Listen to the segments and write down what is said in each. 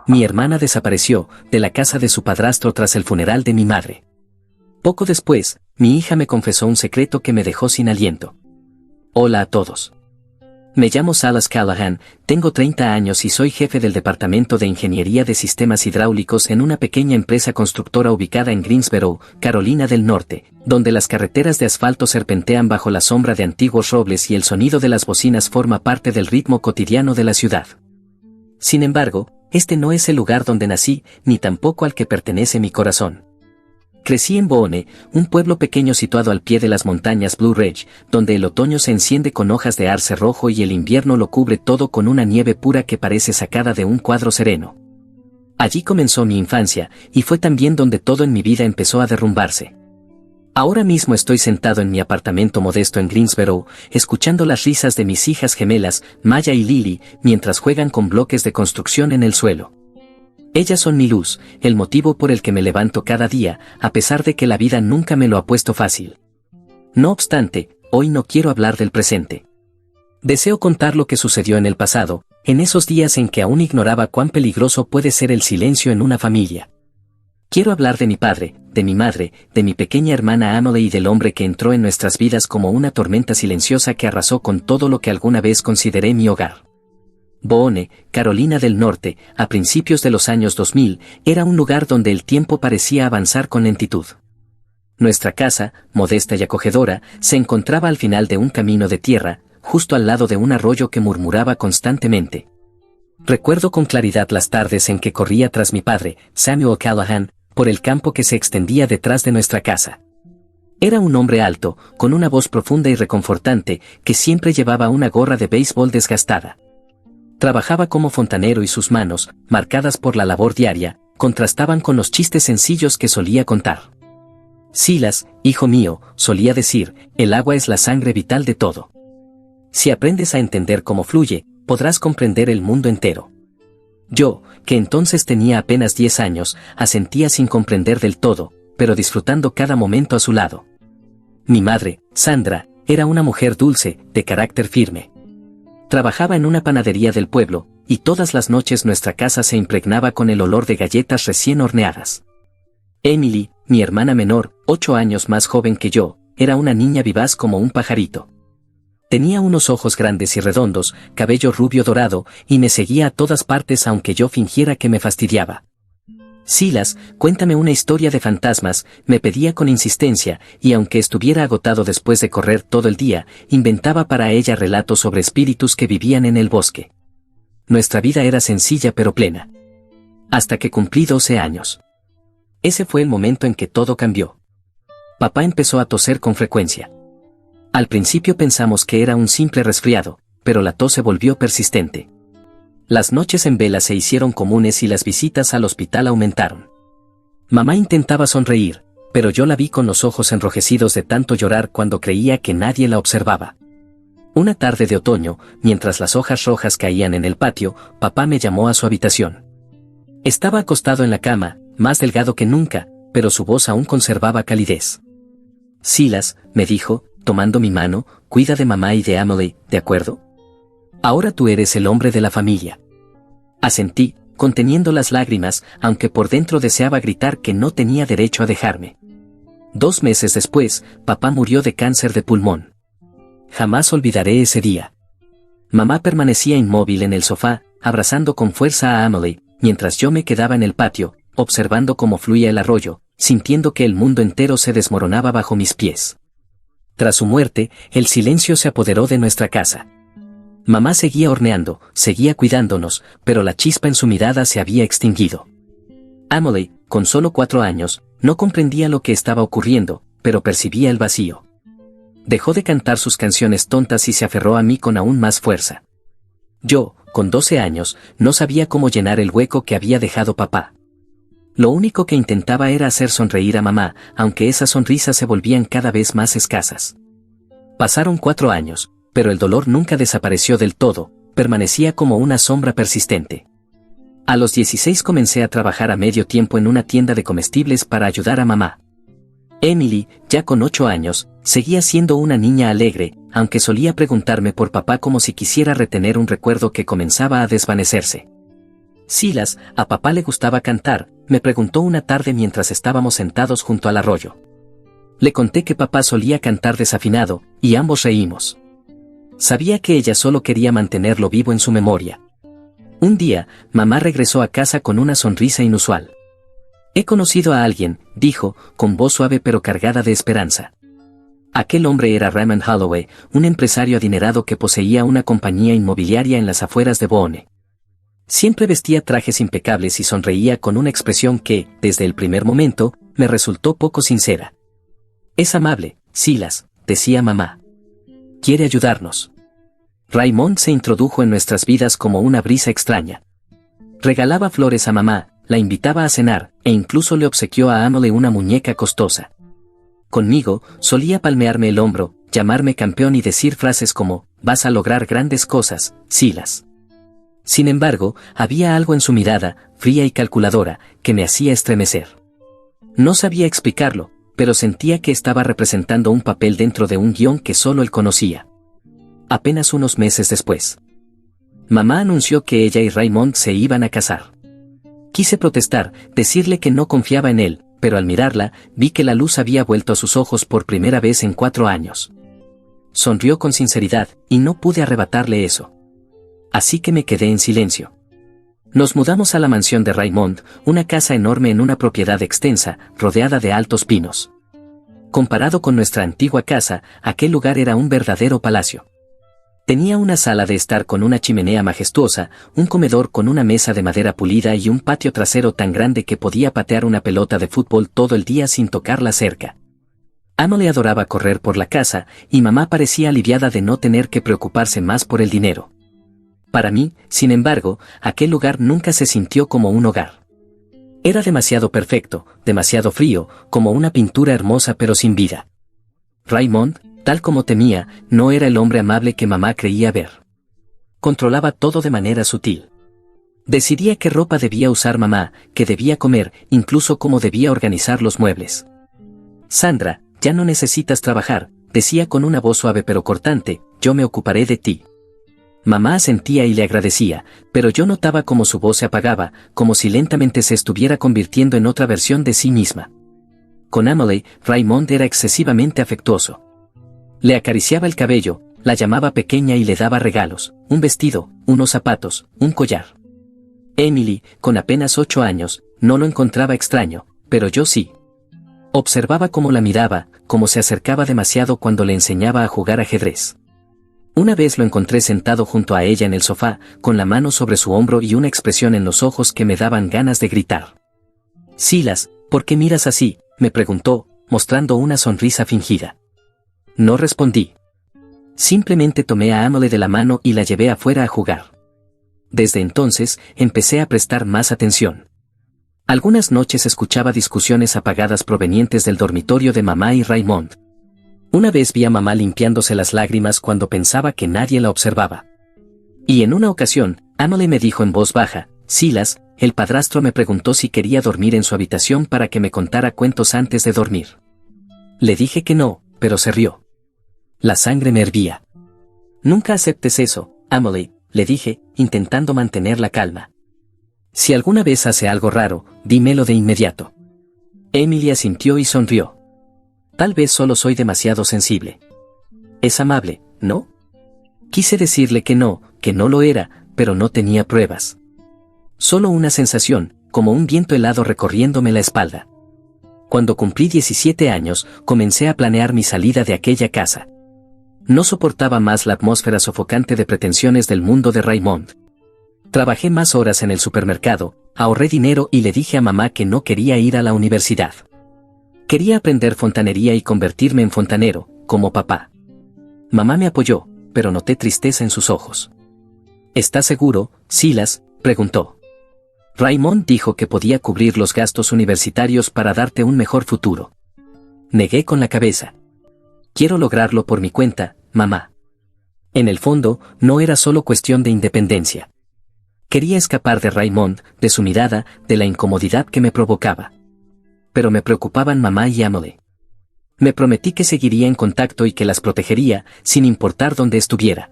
Mi hermana desapareció de la casa de su padrastro tras el funeral de mi madre. Poco después, mi hija me confesó un secreto que me dejó sin aliento. Hola a todos. Me llamo Salas Callahan, tengo 30 años y soy jefe del Departamento de Ingeniería de Sistemas Hidráulicos en una pequeña empresa constructora ubicada en Greensboro, Carolina del Norte, donde las carreteras de asfalto serpentean bajo la sombra de antiguos robles y el sonido de las bocinas forma parte del ritmo cotidiano de la ciudad. Sin embargo, este no es el lugar donde nací, ni tampoco al que pertenece mi corazón. Crecí en Boone, un pueblo pequeño situado al pie de las montañas Blue Ridge, donde el otoño se enciende con hojas de arce rojo y el invierno lo cubre todo con una nieve pura que parece sacada de un cuadro sereno. Allí comenzó mi infancia, y fue también donde todo en mi vida empezó a derrumbarse. Ahora mismo estoy sentado en mi apartamento modesto en Greensboro, escuchando las risas de mis hijas gemelas, Maya y Lily, mientras juegan con bloques de construcción en el suelo. Ellas son mi luz, el motivo por el que me levanto cada día, a pesar de que la vida nunca me lo ha puesto fácil. No obstante, hoy no quiero hablar del presente. Deseo contar lo que sucedió en el pasado, en esos días en que aún ignoraba cuán peligroso puede ser el silencio en una familia. Quiero hablar de mi padre, de mi madre, de mi pequeña hermana Emily y del hombre que entró en nuestras vidas como una tormenta silenciosa que arrasó con todo lo que alguna vez consideré mi hogar. Boone, Carolina del Norte, a principios de los años 2000, era un lugar donde el tiempo parecía avanzar con lentitud. Nuestra casa, modesta y acogedora, se encontraba al final de un camino de tierra, justo al lado de un arroyo que murmuraba constantemente. Recuerdo con claridad las tardes en que corría tras mi padre, Samuel Callahan, por el campo que se extendía detrás de nuestra casa. Era un hombre alto, con una voz profunda y reconfortante, que siempre llevaba una gorra de béisbol desgastada. Trabajaba como fontanero y sus manos, marcadas por la labor diaria, contrastaban con los chistes sencillos que solía contar. Silas, hijo mío, solía decir, el agua es la sangre vital de todo. Si aprendes a entender cómo fluye, podrás comprender el mundo entero. Yo, que entonces tenía apenas 10 años, asentía sin comprender del todo, pero disfrutando cada momento a su lado. Mi madre, Sandra, era una mujer dulce, de carácter firme. Trabajaba en una panadería del pueblo, y todas las noches nuestra casa se impregnaba con el olor de galletas recién horneadas. Emily, mi hermana menor, 8 años más joven que yo, era una niña vivaz como un pajarito. Tenía unos ojos grandes y redondos, cabello rubio dorado, y me seguía a todas partes aunque yo fingiera que me fastidiaba. Silas, cuéntame una historia de fantasmas, me pedía con insistencia, y aunque estuviera agotado después de correr todo el día, inventaba para ella relatos sobre espíritus que vivían en el bosque. Nuestra vida era sencilla pero plena. Hasta que cumplí 12 años. Ese fue el momento en que todo cambió. Papá empezó a toser con frecuencia. Al principio pensamos que era un simple resfriado, pero la tos se volvió persistente. Las noches en vela se hicieron comunes y las visitas al hospital aumentaron. Mamá intentaba sonreír, pero yo la vi con los ojos enrojecidos de tanto llorar cuando creía que nadie la observaba. Una tarde de otoño, mientras las hojas rojas caían en el patio, papá me llamó a su habitación. Estaba acostado en la cama, más delgado que nunca, pero su voz aún conservaba calidez. Silas, me dijo, tomando mi mano, cuida de mamá y de Emily, ¿de acuerdo? Ahora tú eres el hombre de la familia. Asentí, conteniendo las lágrimas, aunque por dentro deseaba gritar que no tenía derecho a dejarme. 2 meses después, papá murió de cáncer de pulmón. Jamás olvidaré ese día. Mamá permanecía inmóvil en el sofá, abrazando con fuerza a Emily, mientras yo me quedaba en el patio, observando cómo fluía el arroyo, sintiendo que el mundo entero se desmoronaba bajo mis pies. Tras su muerte, el silencio se apoderó de nuestra casa. Mamá seguía horneando, seguía cuidándonos, pero la chispa en su mirada se había extinguido. Emily, con solo 4 años, no comprendía lo que estaba ocurriendo, pero percibía el vacío. Dejó de cantar sus canciones tontas y se aferró a mí con aún más fuerza. Yo, con 12 años, no sabía cómo llenar el hueco que había dejado papá. Lo único que intentaba era hacer sonreír a mamá, aunque esas sonrisas se volvían cada vez más escasas. Pasaron 4 años, pero el dolor nunca desapareció del todo, permanecía como una sombra persistente. A los 16 comencé a trabajar a medio tiempo en una tienda de comestibles para ayudar a mamá. Emily, ya con 8 años, seguía siendo una niña alegre, aunque solía preguntarme por papá como si quisiera retener un recuerdo que comenzaba a desvanecerse. Silas, a papá le gustaba cantar, me preguntó una tarde mientras estábamos sentados junto al arroyo. Le conté que papá solía cantar desafinado, y ambos reímos. Sabía que ella solo quería mantenerlo vivo en su memoria. Un día, mamá regresó a casa con una sonrisa inusual. He conocido a alguien, dijo, con voz suave pero cargada de esperanza. Aquel hombre era Raymond Holloway, un empresario adinerado que poseía una compañía inmobiliaria en las afueras de Boone. Siempre vestía trajes impecables y sonreía con una expresión que, desde el primer momento, me resultó poco sincera. Es amable, Silas, decía mamá. Quiere ayudarnos. Raymond se introdujo en nuestras vidas como una brisa extraña. Regalaba flores a mamá, la invitaba a cenar, e incluso le obsequió a Emily una muñeca costosa. Conmigo, solía palmearme el hombro, llamarme campeón y decir frases como, vas a lograr grandes cosas, Silas. Sin embargo, había algo en su mirada, fría y calculadora, que me hacía estremecer. No sabía explicarlo, pero sentía que estaba representando un papel dentro de un guión que solo él conocía. Apenas unos meses después, mamá anunció que ella y Raymond se iban a casar. Quise protestar, decirle que no confiaba en él, pero al mirarla, vi que la luz había vuelto a sus ojos por primera vez en 4 años. Sonrió con sinceridad, y no pude arrebatarle eso. Así que me quedé en silencio. Nos mudamos a la mansión de Raymond, una casa enorme en una propiedad extensa, rodeada de altos pinos. Comparado con nuestra antigua casa, aquel lugar era un verdadero palacio. Tenía una sala de estar con una chimenea majestuosa, un comedor con una mesa de madera pulida y un patio trasero tan grande que podía patear una pelota de fútbol todo el día sin tocar la cerca. Emily adoraba correr por la casa, y mamá parecía aliviada de no tener que preocuparse más por el dinero. Para mí, sin embargo, aquel lugar nunca se sintió como un hogar. Era demasiado perfecto, demasiado frío, como una pintura hermosa pero sin vida. Raymond, tal como temía, no era el hombre amable que mamá creía ver. Controlaba todo de manera sutil. Decidía qué ropa debía usar mamá, qué debía comer, incluso cómo debía organizar los muebles. Sandra, ya no necesitas trabajar, decía con una voz suave pero cortante, yo me ocuparé de ti. Mamá asentía y le agradecía, pero yo notaba cómo su voz se apagaba, como si lentamente se estuviera convirtiendo en otra versión de sí misma. Con Emily, Raymond era excesivamente afectuoso. Le acariciaba el cabello, la llamaba pequeña y le daba regalos, un vestido, unos zapatos, un collar. Emily, con apenas 8 años, no lo encontraba extraño, pero yo sí. Observaba cómo la miraba, cómo se acercaba demasiado cuando le enseñaba a jugar ajedrez. Una vez lo encontré sentado junto a ella en el sofá, con la mano sobre su hombro y una expresión en los ojos que me daban ganas de gritar. Silas, ¿por qué miras así?, me preguntó, mostrando una sonrisa fingida. No respondí. Simplemente tomé a Emily de la mano y la llevé afuera a jugar. Desde entonces, empecé a prestar más atención. Algunas noches escuchaba discusiones apagadas provenientes del dormitorio de mamá y Raymond. Una vez vi a mamá limpiándose las lágrimas cuando pensaba que nadie la observaba. Y en una ocasión, Emily me dijo en voz baja, Silas, el padrastro me preguntó si quería dormir en su habitación para que me contara cuentos antes de dormir. Le dije que no, pero se rió. La sangre me hervía. Nunca aceptes eso, Emily, le dije, intentando mantener la calma. Si alguna vez hace algo raro, dímelo de inmediato. Emily asintió y sonrió. Tal vez solo soy demasiado sensible. Es amable, ¿no? Quise decirle que no lo era, pero no tenía pruebas. Solo una sensación, como un viento helado recorriéndome la espalda. Cuando cumplí 17 años, comencé a planear mi salida de aquella casa. No soportaba más la atmósfera sofocante de pretensiones del mundo de Raymond. Trabajé más horas en el supermercado, ahorré dinero y le dije a mamá que no quería ir a la universidad. Quería aprender fontanería y convertirme en fontanero, como papá. Mamá me apoyó, pero noté tristeza en sus ojos. ¿Estás seguro, Silas?, preguntó. Raymond dijo que podía cubrir los gastos universitarios para darte un mejor futuro. Negué con la cabeza. Quiero lograrlo por mi cuenta, mamá. En el fondo, no era solo cuestión de independencia. Quería escapar de Raymond, de su mirada, de la incomodidad que me provocaba. Pero me preocupaban mamá y Emily. Me prometí que seguiría en contacto y que las protegería, sin importar dónde estuviera.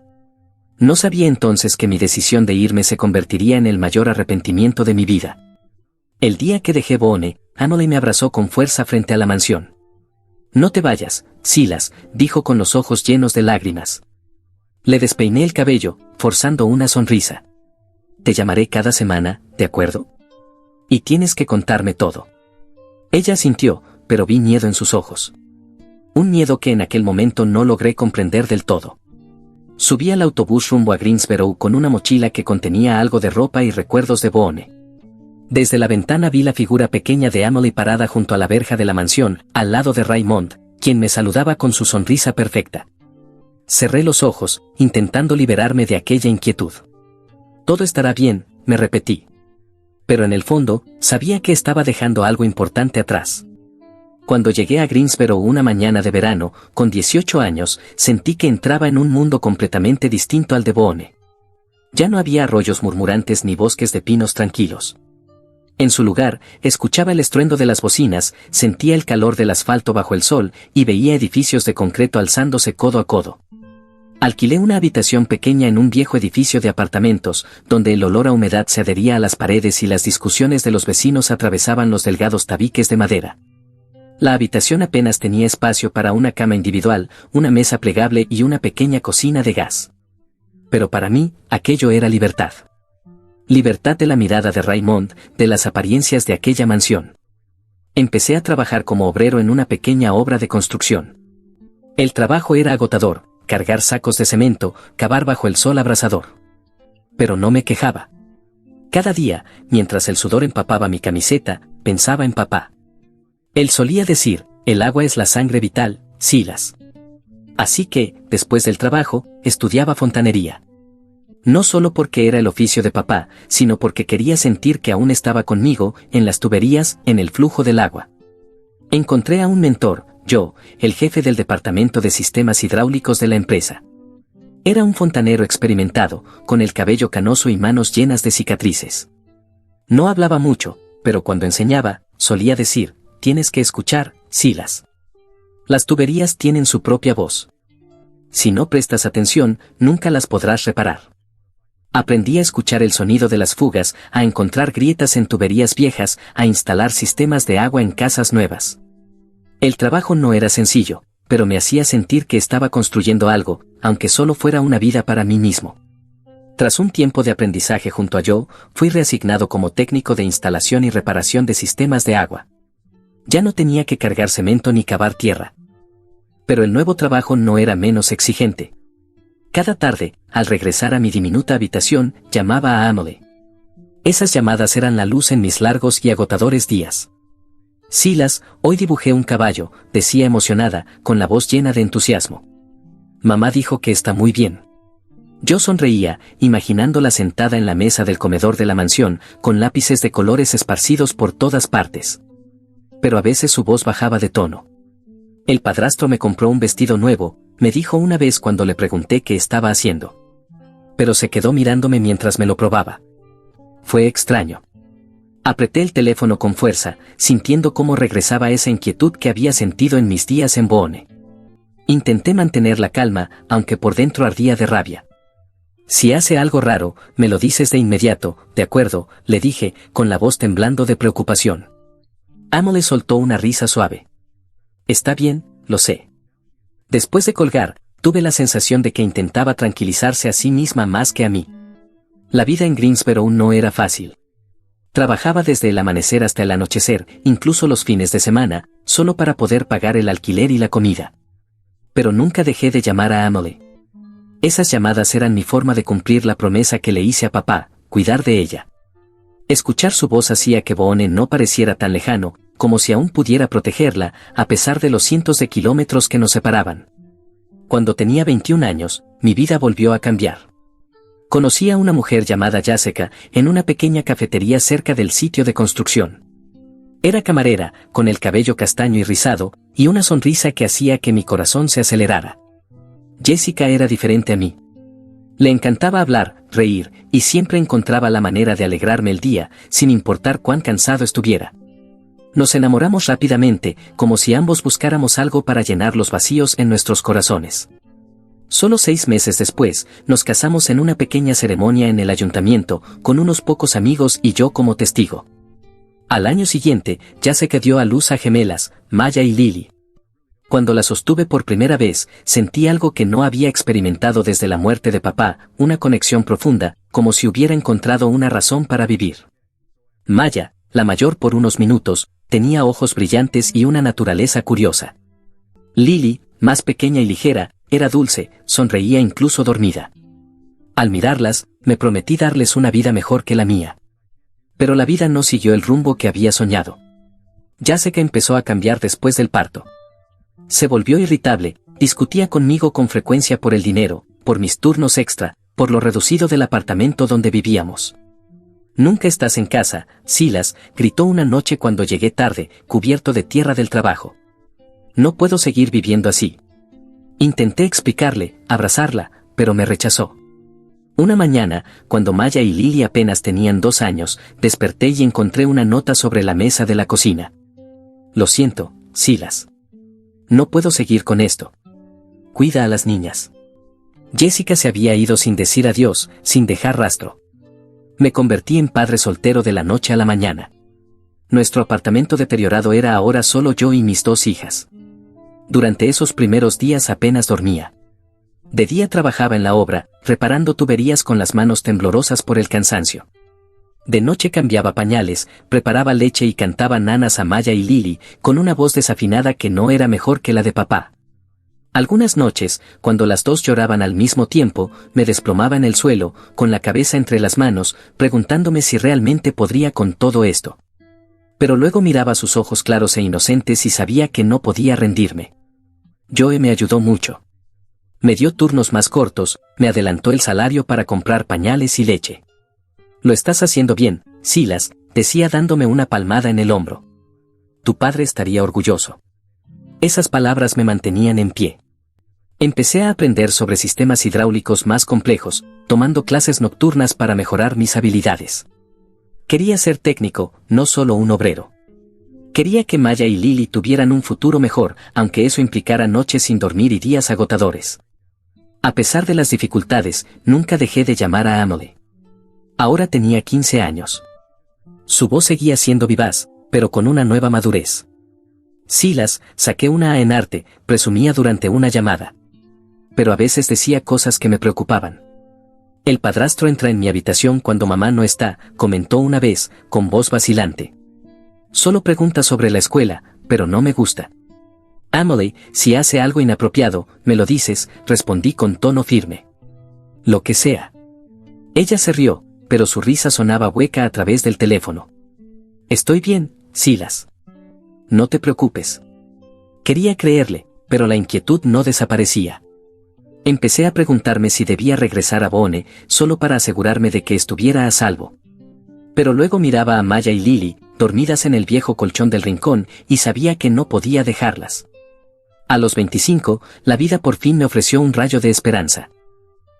No sabía entonces que mi decisión de irme se convertiría en el mayor arrepentimiento de mi vida. El día que dejé Boone, Emily me abrazó con fuerza frente a la mansión. «No te vayas, Silas», dijo con los ojos llenos de lágrimas. Le despeiné el cabello, forzando una sonrisa. «Te llamaré cada semana, ¿de acuerdo? Y tienes que contarme todo». Ella asintió, pero vi miedo en sus ojos. Un miedo que en aquel momento no logré comprender del todo. Subí al autobús rumbo a Greensboro con una mochila que contenía algo de ropa y recuerdos de Boone. Desde la ventana vi la figura pequeña de Emily parada junto a la verja de la mansión, al lado de Raymond, quien me saludaba con su sonrisa perfecta. Cerré los ojos, intentando liberarme de aquella inquietud. «Todo estará bien», me repetí. Pero en el fondo, sabía que estaba dejando algo importante atrás. Cuando llegué a Greensboro una mañana de verano, con 18 años, sentí que entraba en un mundo completamente distinto al de Boone. Ya no había arroyos murmurantes ni bosques de pinos tranquilos. En su lugar, escuchaba el estruendo de las bocinas, sentía el calor del asfalto bajo el sol y veía edificios de concreto alzándose codo a codo. Alquilé una habitación pequeña en un viejo edificio de apartamentos, donde el olor a humedad se adhería a las paredes y las discusiones de los vecinos atravesaban los delgados tabiques de madera. La habitación apenas tenía espacio para una cama individual, una mesa plegable y una pequeña cocina de gas. Pero para mí, aquello era libertad. Libertad de la mirada de Raymond, de las apariencias de aquella mansión. Empecé a trabajar como obrero en una pequeña obra de construcción. El trabajo era agotador, cargar sacos de cemento, cavar bajo el sol abrasador. Pero no me quejaba. Cada día, mientras el sudor empapaba mi camiseta, pensaba en papá. Él solía decir, «El agua es la sangre vital, Silas». Así que, después del trabajo, estudiaba fontanería. No solo porque era el oficio de papá, sino porque quería sentir que aún estaba conmigo, en las tuberías, en el flujo del agua. Encontré a un mentor, yo, el jefe del departamento de sistemas hidráulicos de la empresa. Era un fontanero experimentado, con el cabello canoso y manos llenas de cicatrices. No hablaba mucho, pero cuando enseñaba, solía decir, «Tienes que escuchar, Silas. Las tuberías tienen su propia voz. Si no prestas atención, nunca las podrás reparar». Aprendí a escuchar el sonido de las fugas, a encontrar grietas en tuberías viejas, a instalar sistemas de agua en casas nuevas. El trabajo no era sencillo, pero me hacía sentir que estaba construyendo algo, aunque solo fuera una vida para mí mismo. Tras un tiempo de aprendizaje junto a Joe, fui reasignado como técnico de instalación y reparación de sistemas de agua. Ya no tenía que cargar cemento ni cavar tierra. Pero el nuevo trabajo no era menos exigente. Cada tarde, al regresar a mi diminuta habitación, llamaba a Emily. Esas llamadas eran la luz en mis largos y agotadores días. «Silas, hoy dibujé un caballo», decía emocionada, con la voz llena de entusiasmo. «Mamá dijo que está muy bien». Yo sonreía, imaginándola sentada en la mesa del comedor de la mansión, con lápices de colores esparcidos por todas partes. Pero a veces su voz bajaba de tono. «El padrastro me compró un vestido nuevo», me dijo una vez cuando le pregunté qué estaba haciendo. Pero se quedó mirándome mientras me lo probaba. Fue extraño. Apreté el teléfono con fuerza, sintiendo cómo regresaba esa inquietud que había sentido en mis días en Boone. Intenté mantener la calma, aunque por dentro ardía de rabia. «Si hace algo raro, me lo dices de inmediato, ¿de acuerdo?», le dije, con la voz temblando de preocupación. Emily soltó una risa suave. «Está bien, lo sé». Después de colgar, tuve la sensación de que intentaba tranquilizarse a sí misma más que a mí. La vida en Greensboro no era fácil. Trabajaba desde el amanecer hasta el anochecer, incluso los fines de semana, solo para poder pagar el alquiler y la comida. Pero nunca dejé de llamar a Emily. Esas llamadas eran mi forma de cumplir la promesa que le hice a papá, cuidar de ella. Escuchar su voz hacía que Boone no pareciera tan lejano, como si aún pudiera protegerla, a pesar de los cientos de kilómetros que nos separaban. Cuando tenía 21 años, mi vida volvió a cambiar. Conocí a una mujer llamada Jessica en una pequeña cafetería cerca del sitio de construcción. Era camarera, con el cabello castaño y rizado, y una sonrisa que hacía que mi corazón se acelerara. Jessica era diferente a mí. Le encantaba hablar, reír, y siempre encontraba la manera de alegrarme el día, sin importar cuán cansado estuviera. Nos enamoramos rápidamente, como si ambos buscáramos algo para llenar los vacíos en nuestros corazones. Solo 6 meses después, nos casamos en una pequeña ceremonia en el ayuntamiento, con unos pocos amigos y yo como testigo. Al año siguiente, Jessica dio a luz a gemelas, Maya y Lily. Cuando la sostuve por primera vez, sentí algo que no había experimentado desde la muerte de papá, una conexión profunda, como si hubiera encontrado una razón para vivir. Maya, la mayor por unos minutos, tenía ojos brillantes y una naturaleza curiosa. Lily, más pequeña y ligera, era dulce, sonreía incluso dormida. Al mirarlas, me prometí darles una vida mejor que la mía. Pero la vida no siguió el rumbo que había soñado. Jessica empezó a cambiar después del parto. Se volvió irritable, discutía conmigo con frecuencia por el dinero, por mis turnos extra, por lo reducido del apartamento donde vivíamos. «Nunca estás en casa, Silas», gritó una noche cuando llegué tarde, cubierto de tierra del trabajo. «No puedo seguir viviendo así». Intenté explicarle, abrazarla, pero me rechazó. Una mañana, cuando Maya y Lily apenas tenían 2 años, desperté y encontré una nota sobre la mesa de la cocina. «Lo siento, Silas. No puedo seguir con esto. Cuida a las niñas». Jessica se había ido sin decir adiós, sin dejar rastro. Me convertí en padre soltero de la noche a la mañana. Nuestro apartamento deteriorado era ahora solo yo y mis 2 hijas. Durante esos primeros días apenas dormía. De día trabajaba en la obra, reparando tuberías con las manos temblorosas por el cansancio. De noche cambiaba pañales, preparaba leche y cantaba nanas a Maya y Lily, con una voz desafinada que no era mejor que la de papá. Algunas noches, cuando las 2 lloraban al mismo tiempo, me desplomaba en el suelo, con la cabeza entre las manos, preguntándome si realmente podría con todo esto. Pero luego miraba sus ojos claros e inocentes y sabía que no podía rendirme. Joe me ayudó mucho. Me dio turnos más cortos, me adelantó el salario para comprar pañales y leche. «Lo estás haciendo bien, Silas», decía dándome una palmada en el hombro. «Tu padre estaría orgulloso». Esas palabras me mantenían en pie. Empecé a aprender sobre sistemas hidráulicos más complejos, tomando clases nocturnas para mejorar mis habilidades. Quería ser técnico, no solo un obrero. Quería que Maya y Lily tuvieran un futuro mejor, aunque eso implicara noches sin dormir y días agotadores. A pesar de las dificultades, nunca dejé de llamar a Emily. Ahora tenía 15 años. Su voz seguía siendo vivaz, pero con una nueva madurez. «Silas, saqué una A en arte», presumía durante una llamada. Pero a veces decía cosas que me preocupaban. «El padrastro entra en mi habitación cuando mamá no está», comentó una vez, con voz vacilante. «Solo pregunta sobre la escuela, pero no me gusta». «Emily, si hace algo inapropiado, me lo dices», respondí con tono firme. «Lo que sea». Ella se rió, pero su risa sonaba hueca a través del teléfono. «Estoy bien, Silas. No te preocupes». Quería creerle, pero la inquietud no desaparecía. Empecé a preguntarme si debía regresar a Boone, solo para asegurarme de que estuviera a salvo. Pero luego miraba a Maya y Lily, dormidas en el viejo colchón del rincón, y sabía que no podía dejarlas. A los 25, la vida por fin me ofreció un rayo de esperanza.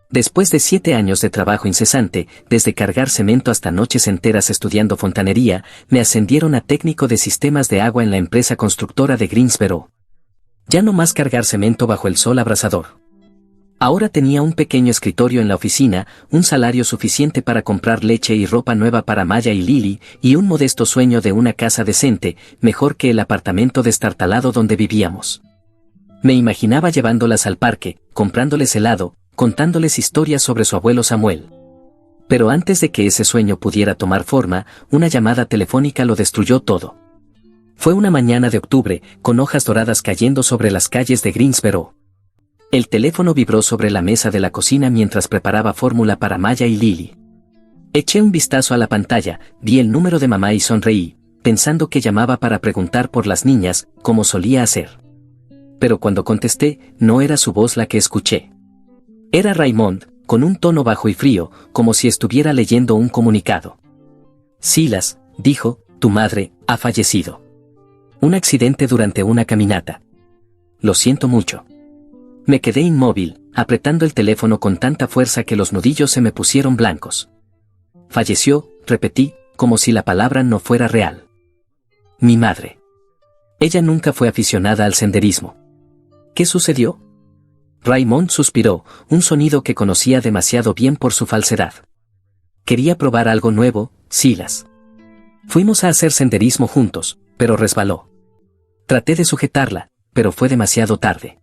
Después de 7 años de trabajo incesante, desde cargar cemento hasta noches enteras estudiando fontanería, me ascendieron a técnico de sistemas de agua en la empresa constructora de Greensboro. Ya no más cargar cemento bajo el sol abrasador. Ahora tenía un pequeño escritorio en la oficina, un salario suficiente para comprar leche y ropa nueva para Maya y Lily, y un modesto sueño de una casa decente, mejor que el apartamento destartalado donde vivíamos. Me imaginaba llevándolas al parque, comprándoles helado, contándoles historias sobre su abuelo Samuel. Pero antes de que ese sueño pudiera tomar forma, una llamada telefónica lo destruyó todo. Fue una mañana de octubre, con hojas doradas cayendo sobre las calles de Greensboro. El teléfono vibró sobre la mesa de la cocina mientras preparaba fórmula para Maya y Lily. Eché un vistazo a la pantalla, vi el número de mamá y sonreí, pensando que llamaba para preguntar por las niñas, como solía hacer. Pero cuando contesté, no era su voz la que escuché. Era Raymond, con un tono bajo y frío, como si estuviera leyendo un comunicado. «Silas», dijo, «tu madre ha fallecido. Un accidente durante una caminata. Lo siento mucho». Me quedé inmóvil, apretando el teléfono con tanta fuerza que los nudillos se me pusieron blancos. «Falleció», repetí, como si la palabra no fuera real. «Mi madre. Ella nunca fue aficionada al senderismo». «¿Qué sucedió?». Raymond suspiró, un sonido que conocía demasiado bien por su falsedad. Quería probar algo nuevo, Silas. Fuimos a hacer senderismo juntos, pero resbaló. Traté de sujetarla, pero fue demasiado tarde.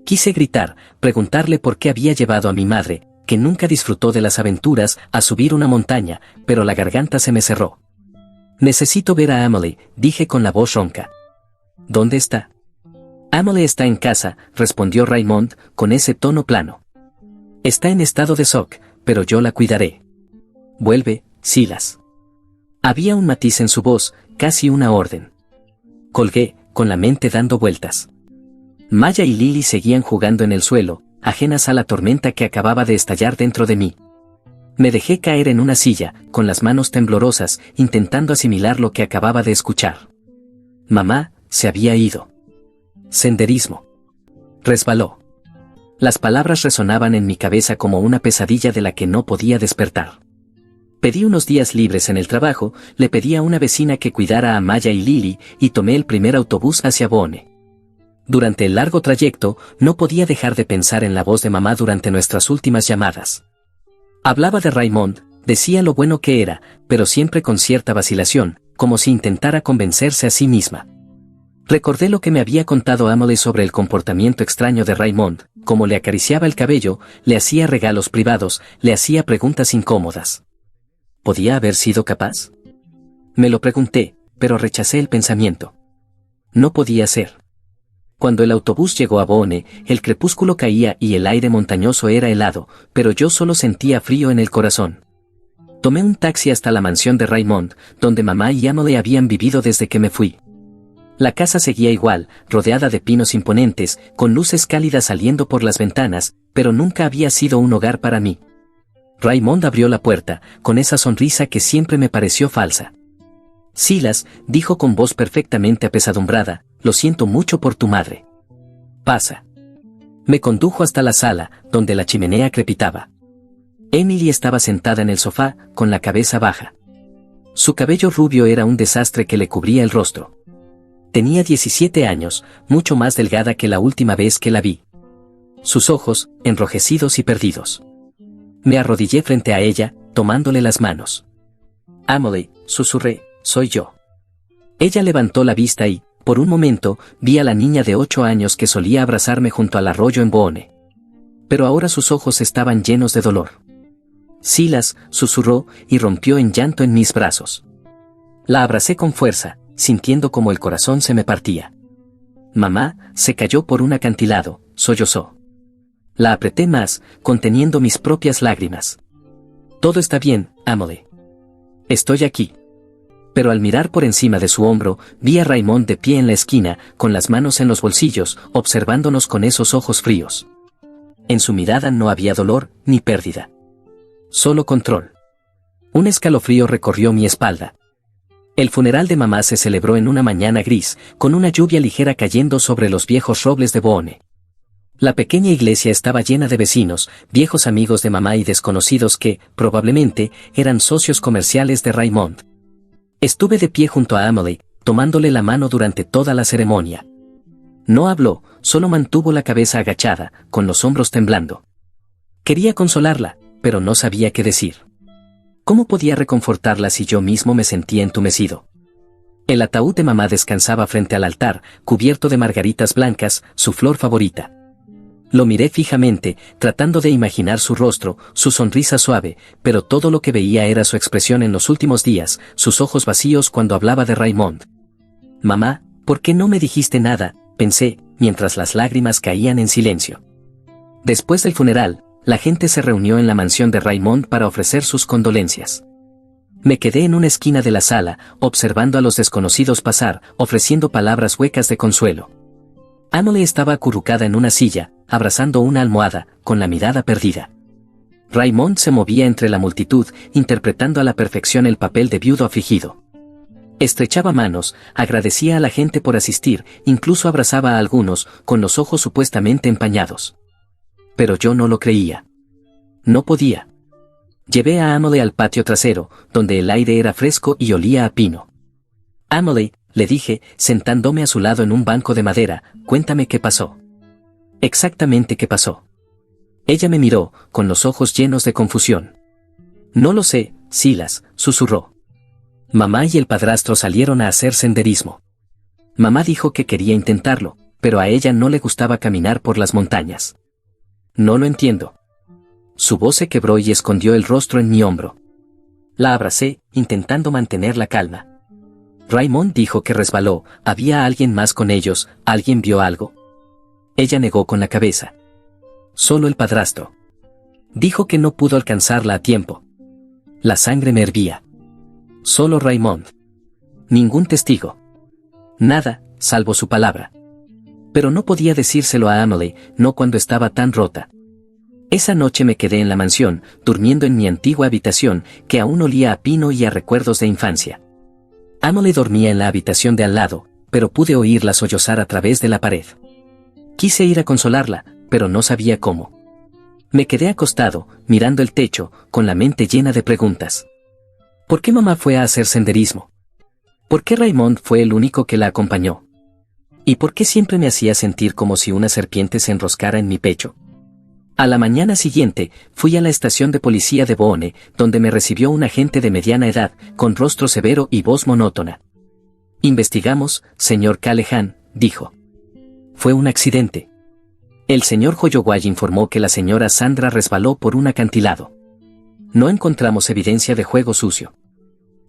Quise gritar, preguntarle por qué había llevado a mi madre, que nunca disfrutó de las aventuras, a subir una montaña, pero la garganta se me cerró. Necesito ver a Amelie, dije con la voz ronca. ¿Dónde está? Amelie está en casa, respondió Raymond, con ese tono plano. Está en estado de shock, pero yo la cuidaré. Vuelve, Silas. Había un matiz en su voz, casi una orden. Colgué, con la mente dando vueltas. Maya y Lily seguían jugando en el suelo, ajenas a la tormenta que acababa de estallar dentro de mí. Me dejé caer en una silla, con las manos temblorosas, intentando asimilar lo que acababa de escuchar. Mamá, se había ido. Senderismo. Resbaló. Las palabras resonaban en mi cabeza como una pesadilla de la que no podía despertar. Pedí unos días libres en el trabajo, le pedí a una vecina que cuidara a Maya y Lily, y tomé el primer autobús hacia Boone. Durante el largo trayecto, no podía dejar de pensar en la voz de mamá durante nuestras últimas llamadas. Hablaba de Raymond, decía lo bueno que era, pero siempre con cierta vacilación, como si intentara convencerse a sí misma. Recordé lo que me había contado Amelie sobre el comportamiento extraño de Raymond, cómo le acariciaba el cabello, le hacía regalos privados, le hacía preguntas incómodas. ¿Podía haber sido capaz? Me lo pregunté, pero rechacé el pensamiento. No podía ser. Cuando el autobús llegó a Boone, el crepúsculo caía y el aire montañoso era helado, pero yo solo sentía frío en el corazón. Tomé un taxi hasta la mansión de Raymond, donde mamá y Amelie habían vivido desde que me fui. La casa seguía igual, rodeada de pinos imponentes, con luces cálidas saliendo por las ventanas, pero nunca había sido un hogar para mí. Raymond abrió la puerta, con esa sonrisa que siempre me pareció falsa. Silas, dijo con voz perfectamente apesadumbrada, lo siento mucho por tu madre. Pasa. Me condujo hasta la sala, donde la chimenea crepitaba. Emily estaba sentada en el sofá, con la cabeza baja. Su cabello rubio era un desastre que le cubría el rostro. Tenía 17 años, mucho más delgada que la última vez que la vi. Sus ojos, enrojecidos y perdidos. Me arrodillé frente a ella, tomándole las manos. Amelie, susurré, soy yo. Ella levantó la vista y, por un momento, vi a la niña de 8 años que solía abrazarme junto al arroyo en Boone. Pero ahora sus ojos estaban llenos de dolor. Silas, susurró, y rompió en llanto en mis brazos. La abracé con fuerza, sintiendo como el corazón se me partía. Mamá, se cayó por un acantilado, sollozó. La apreté más, conteniendo mis propias lágrimas. Todo está bien, Amelie. Estoy aquí. Pero al mirar por encima de su hombro, vi a Raymond de pie en la esquina, con las manos en los bolsillos, observándonos con esos ojos fríos. En su mirada no había dolor, ni pérdida. Solo control. Un escalofrío recorrió mi espalda. El funeral de mamá se celebró en una mañana gris, con una lluvia ligera cayendo sobre los viejos robles de Boone. La pequeña iglesia estaba llena de vecinos, viejos amigos de mamá y desconocidos que, probablemente, eran socios comerciales de Raymond. Estuve de pie junto a Amelie, tomándole la mano durante toda la ceremonia. No habló, solo mantuvo la cabeza agachada, con los hombros temblando. Quería consolarla, pero no sabía qué decir. ¿Cómo podía reconfortarla si yo mismo me sentía entumecido? El ataúd de mamá descansaba frente al altar, cubierto de margaritas blancas, su flor favorita. Lo miré fijamente, tratando de imaginar su rostro, su sonrisa suave, pero todo lo que veía era su expresión en los últimos días, sus ojos vacíos cuando hablaba de Raymond. Mamá, ¿por qué no me dijiste nada?, pensé, mientras las lágrimas caían en silencio. Después del funeral, la gente se reunió en la mansión de Raymond para ofrecer sus condolencias. Me quedé en una esquina de la sala, observando a los desconocidos pasar, ofreciendo palabras huecas de consuelo. Amelie estaba acurrucada en una silla, abrazando una almohada, con la mirada perdida. Raymond se movía entre la multitud, interpretando a la perfección el papel de viudo afligido. Estrechaba manos, agradecía a la gente por asistir, incluso abrazaba a algunos, con los ojos supuestamente empañados. Pero yo no lo creía. No podía. Llevé a Amelie al patio trasero, donde el aire era fresco y olía a pino. Amelie, le dije, sentándome a su lado en un banco de madera, cuéntame qué pasó. Exactamente qué pasó. Ella me miró, con los ojos llenos de confusión. No lo sé, Silas, susurró. Mamá y el padrastro salieron a hacer senderismo. Mamá dijo que quería intentarlo, pero a ella no le gustaba caminar por las montañas. No lo entiendo. Su voz se quebró y escondió el rostro en mi hombro. La abracé, intentando mantener la calma. Raymond dijo que resbaló, ¿había alguien más con ellos? ¿Alguien vio algo? Ella negó con la cabeza. Solo el padrastro. Dijo que no pudo alcanzarla a tiempo. La sangre me hervía. Solo Raymond. Ningún testigo. Nada, salvo su palabra. Pero no podía decírselo a Emily, no cuando estaba tan rota. Esa noche me quedé en la mansión, durmiendo en mi antigua habitación, que aún olía a pino y a recuerdos de infancia. Emily dormía en la habitación de al lado, pero pude oírla sollozar a través de la pared. Quise ir a consolarla, pero no sabía cómo. Me quedé acostado, mirando el techo, con la mente llena de preguntas. ¿Por qué mamá fue a hacer senderismo? ¿Por qué Raymond fue el único que la acompañó? ¿Y por qué siempre me hacía sentir como si una serpiente se enroscara en mi pecho? A la mañana siguiente, fui a la estación de policía de Boone, donde me recibió un agente de mediana edad, con rostro severo y voz monótona. Investigamos, señor Callahan, dijo. Fue un accidente. El señor Holloway informó que la señora Sandra resbaló por un acantilado. No encontramos evidencia de juego sucio.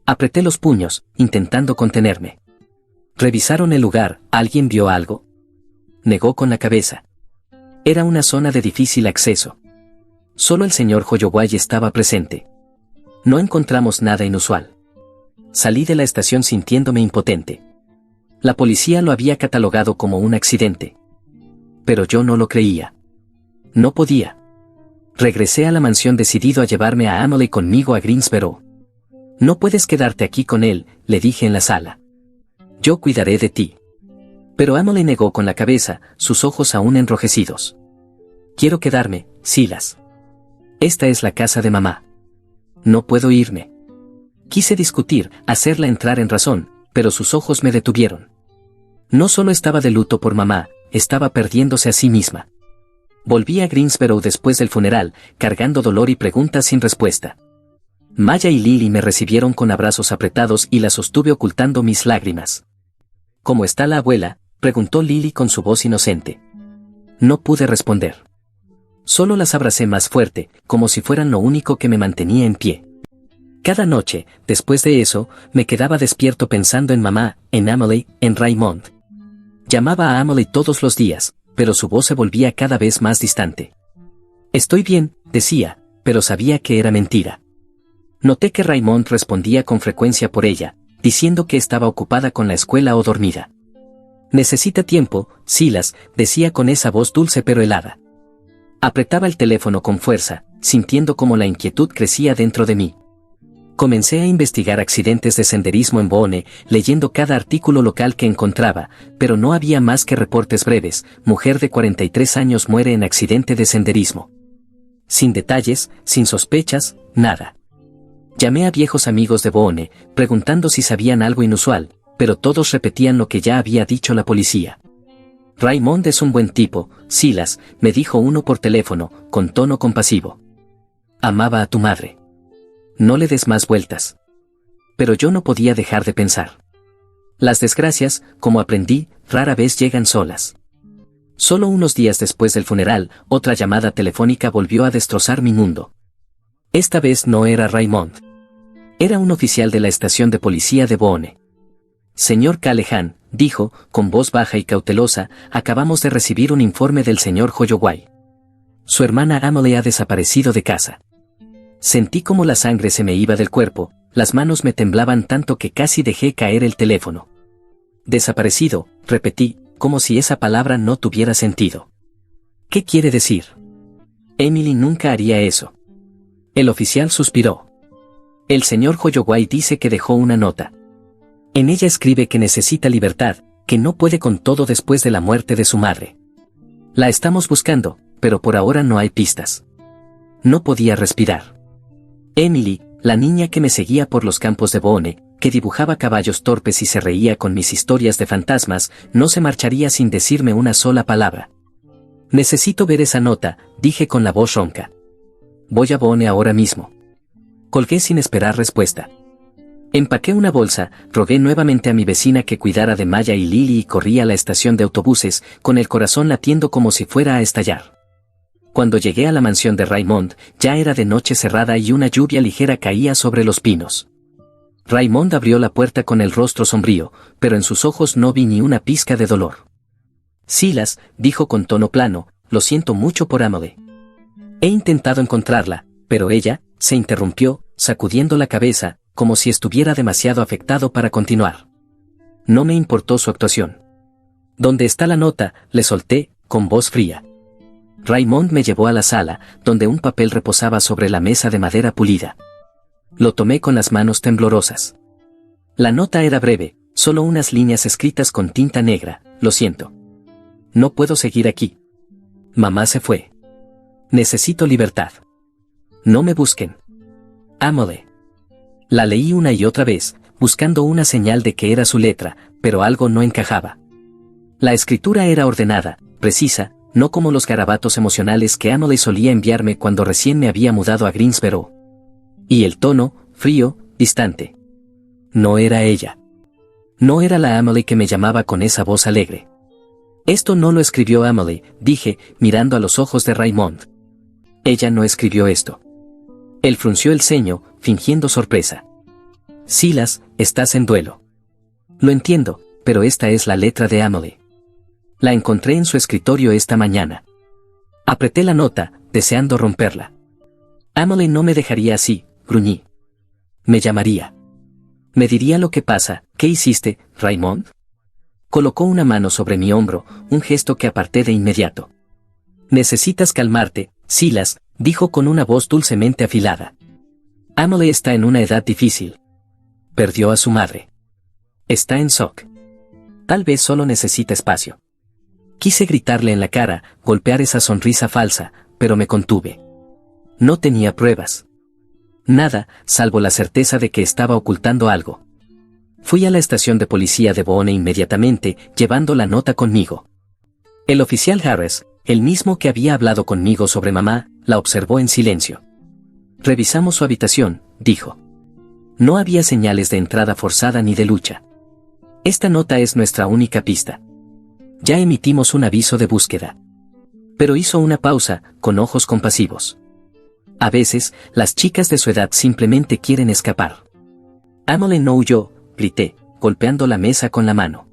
Apreté los puños, intentando contenerme. Revisaron el lugar, ¿alguien vio algo? Negó con la cabeza. Era una zona de difícil acceso. Solo el señor Holloway estaba presente. No encontramos nada inusual. Salí de la estación sintiéndome impotente. La policía lo había catalogado como un accidente. Pero yo no lo creía. No podía. Regresé a la mansión decidido a llevarme a Emily conmigo a Greensboro. No puedes quedarte aquí con él, le dije en la sala. Yo cuidaré de ti. Pero Emily negó con la cabeza, sus ojos aún enrojecidos. Quiero quedarme, Silas. Esta es la casa de mamá. No puedo irme. Quise discutir, hacerla entrar en razón, pero sus ojos me detuvieron. No solo estaba de luto por mamá, estaba perdiéndose a sí misma. Volví a Greensboro después del funeral, cargando dolor y preguntas sin respuesta. Maya y Lily me recibieron con abrazos apretados y la sostuve ocultando mis lágrimas. ¿Cómo está la abuela?, preguntó Lily con su voz inocente. No pude responder. Solo las abracé más fuerte, como si fueran lo único que me mantenía en pie. Cada noche, después de eso, me quedaba despierto pensando en mamá, en Emily, en Raymond. Llamaba a Emily todos los días, pero su voz se volvía cada vez más distante. Estoy bien, decía, pero sabía que era mentira. Noté que Raymond respondía con frecuencia por ella, diciendo que estaba ocupada con la escuela o dormida. Necesita tiempo, Silas, decía con esa voz dulce pero helada. Apretaba el teléfono con fuerza, sintiendo como la inquietud crecía dentro de mí. Comencé a investigar accidentes de senderismo en Boone, leyendo cada artículo local que encontraba, pero no había más que reportes breves, mujer de 43 años muere en accidente de senderismo. Sin detalles, sin sospechas, nada. Llamé a viejos amigos de Boone, preguntando si sabían algo inusual, pero todos repetían lo que ya había dicho la policía. Raymond es un buen tipo, Silas, me dijo uno por teléfono, con tono compasivo. Amaba a tu madre. No le des más vueltas. Pero yo no podía dejar de pensar. Las desgracias, como aprendí, rara vez llegan solas. Solo unos días después del funeral, otra llamada telefónica volvió a destrozar mi mundo. Esta vez no era Raymond. Era un oficial de la estación de policía de Boone. Señor Callahan, dijo, con voz baja y cautelosa, acabamos de recibir un informe del señor Holloway. Su hermana Emily ha desaparecido de casa. Sentí como la sangre se me iba del cuerpo, las manos me temblaban tanto que casi dejé caer el teléfono. Desaparecido, repetí, como si esa palabra no tuviera sentido. ¿Qué quiere decir? Emily nunca haría eso. El oficial suspiró. El señor Holloway dice que dejó una nota. En ella escribe que necesita libertad, que no puede con todo después de la muerte de su madre. La estamos buscando, pero por ahora no hay pistas. No podía respirar. Emily, la niña que me seguía por los campos de Boone, que dibujaba caballos torpes y se reía con mis historias de fantasmas, no se marcharía sin decirme una sola palabra. Necesito ver esa nota, dije con la voz ronca. Voy a Boone ahora mismo. Colgué sin esperar respuesta. Empaqué una bolsa, rogué nuevamente a mi vecina que cuidara de Maya y Lily y corrí a la estación de autobuses, con el corazón latiendo como si fuera a estallar. Cuando llegué a la mansión de Raymond, ya era de noche cerrada y una lluvia ligera caía sobre los pinos. Raymond abrió la puerta con el rostro sombrío, pero en sus ojos no vi ni una pizca de dolor. Silas, dijo con tono plano, lo siento mucho por Emily. He intentado encontrarla, pero ella, se interrumpió, sacudiendo la cabeza, como si estuviera demasiado afectado para continuar. No me importó su actuación. ¿Dónde está la nota?, le solté, con voz fría. Raymond me llevó a la sala, donde un papel reposaba sobre la mesa de madera pulida. Lo tomé con las manos temblorosas. La nota era breve, solo unas líneas escritas con tinta negra. Lo siento. No puedo seguir aquí. Mamá se fue. Necesito libertad. No me busquen. Emily. La leí una y otra vez, buscando una señal de que era su letra, pero algo no encajaba. La escritura era ordenada, precisa, no como los garabatos emocionales que Emily solía enviarme cuando recién me había mudado a Greensboro. Y el tono, frío, distante. No era ella. No era la Emily que me llamaba con esa voz alegre. Esto no lo escribió Emily, dije, mirando a los ojos de Raymond. Ella no escribió esto. Él frunció el ceño, fingiendo sorpresa. Silas, estás en duelo. Lo entiendo, pero esta es la letra de Emily. La encontré en su escritorio esta mañana. Apreté la nota, deseando romperla. Emily no me dejaría así, gruñí. Me llamaría. Me diría lo que pasa. ¿Qué hiciste, Raymond? Colocó una mano sobre mi hombro, un gesto que aparté de inmediato. Necesitas calmarte, Silas, dijo con una voz dulcemente afilada. Emily está en una edad difícil. Perdió a su madre. Está en shock. Tal vez solo necesita espacio. Quise gritarle en la cara, golpear esa sonrisa falsa, pero me contuve. No tenía pruebas. Nada, salvo la certeza de que estaba ocultando algo. Fui a la estación de policía de Boone inmediatamente, llevando la nota conmigo. El oficial Harris, el mismo que había hablado conmigo sobre mamá, la observó en silencio. Revisamos su habitación, dijo. No había señales de entrada forzada ni de lucha. Esta nota es nuestra única pista. Ya emitimos un aviso de búsqueda. Pero hizo una pausa, con ojos compasivos. A veces, las chicas de su edad simplemente quieren escapar. Emily no huyó, grité, golpeando la mesa con la mano.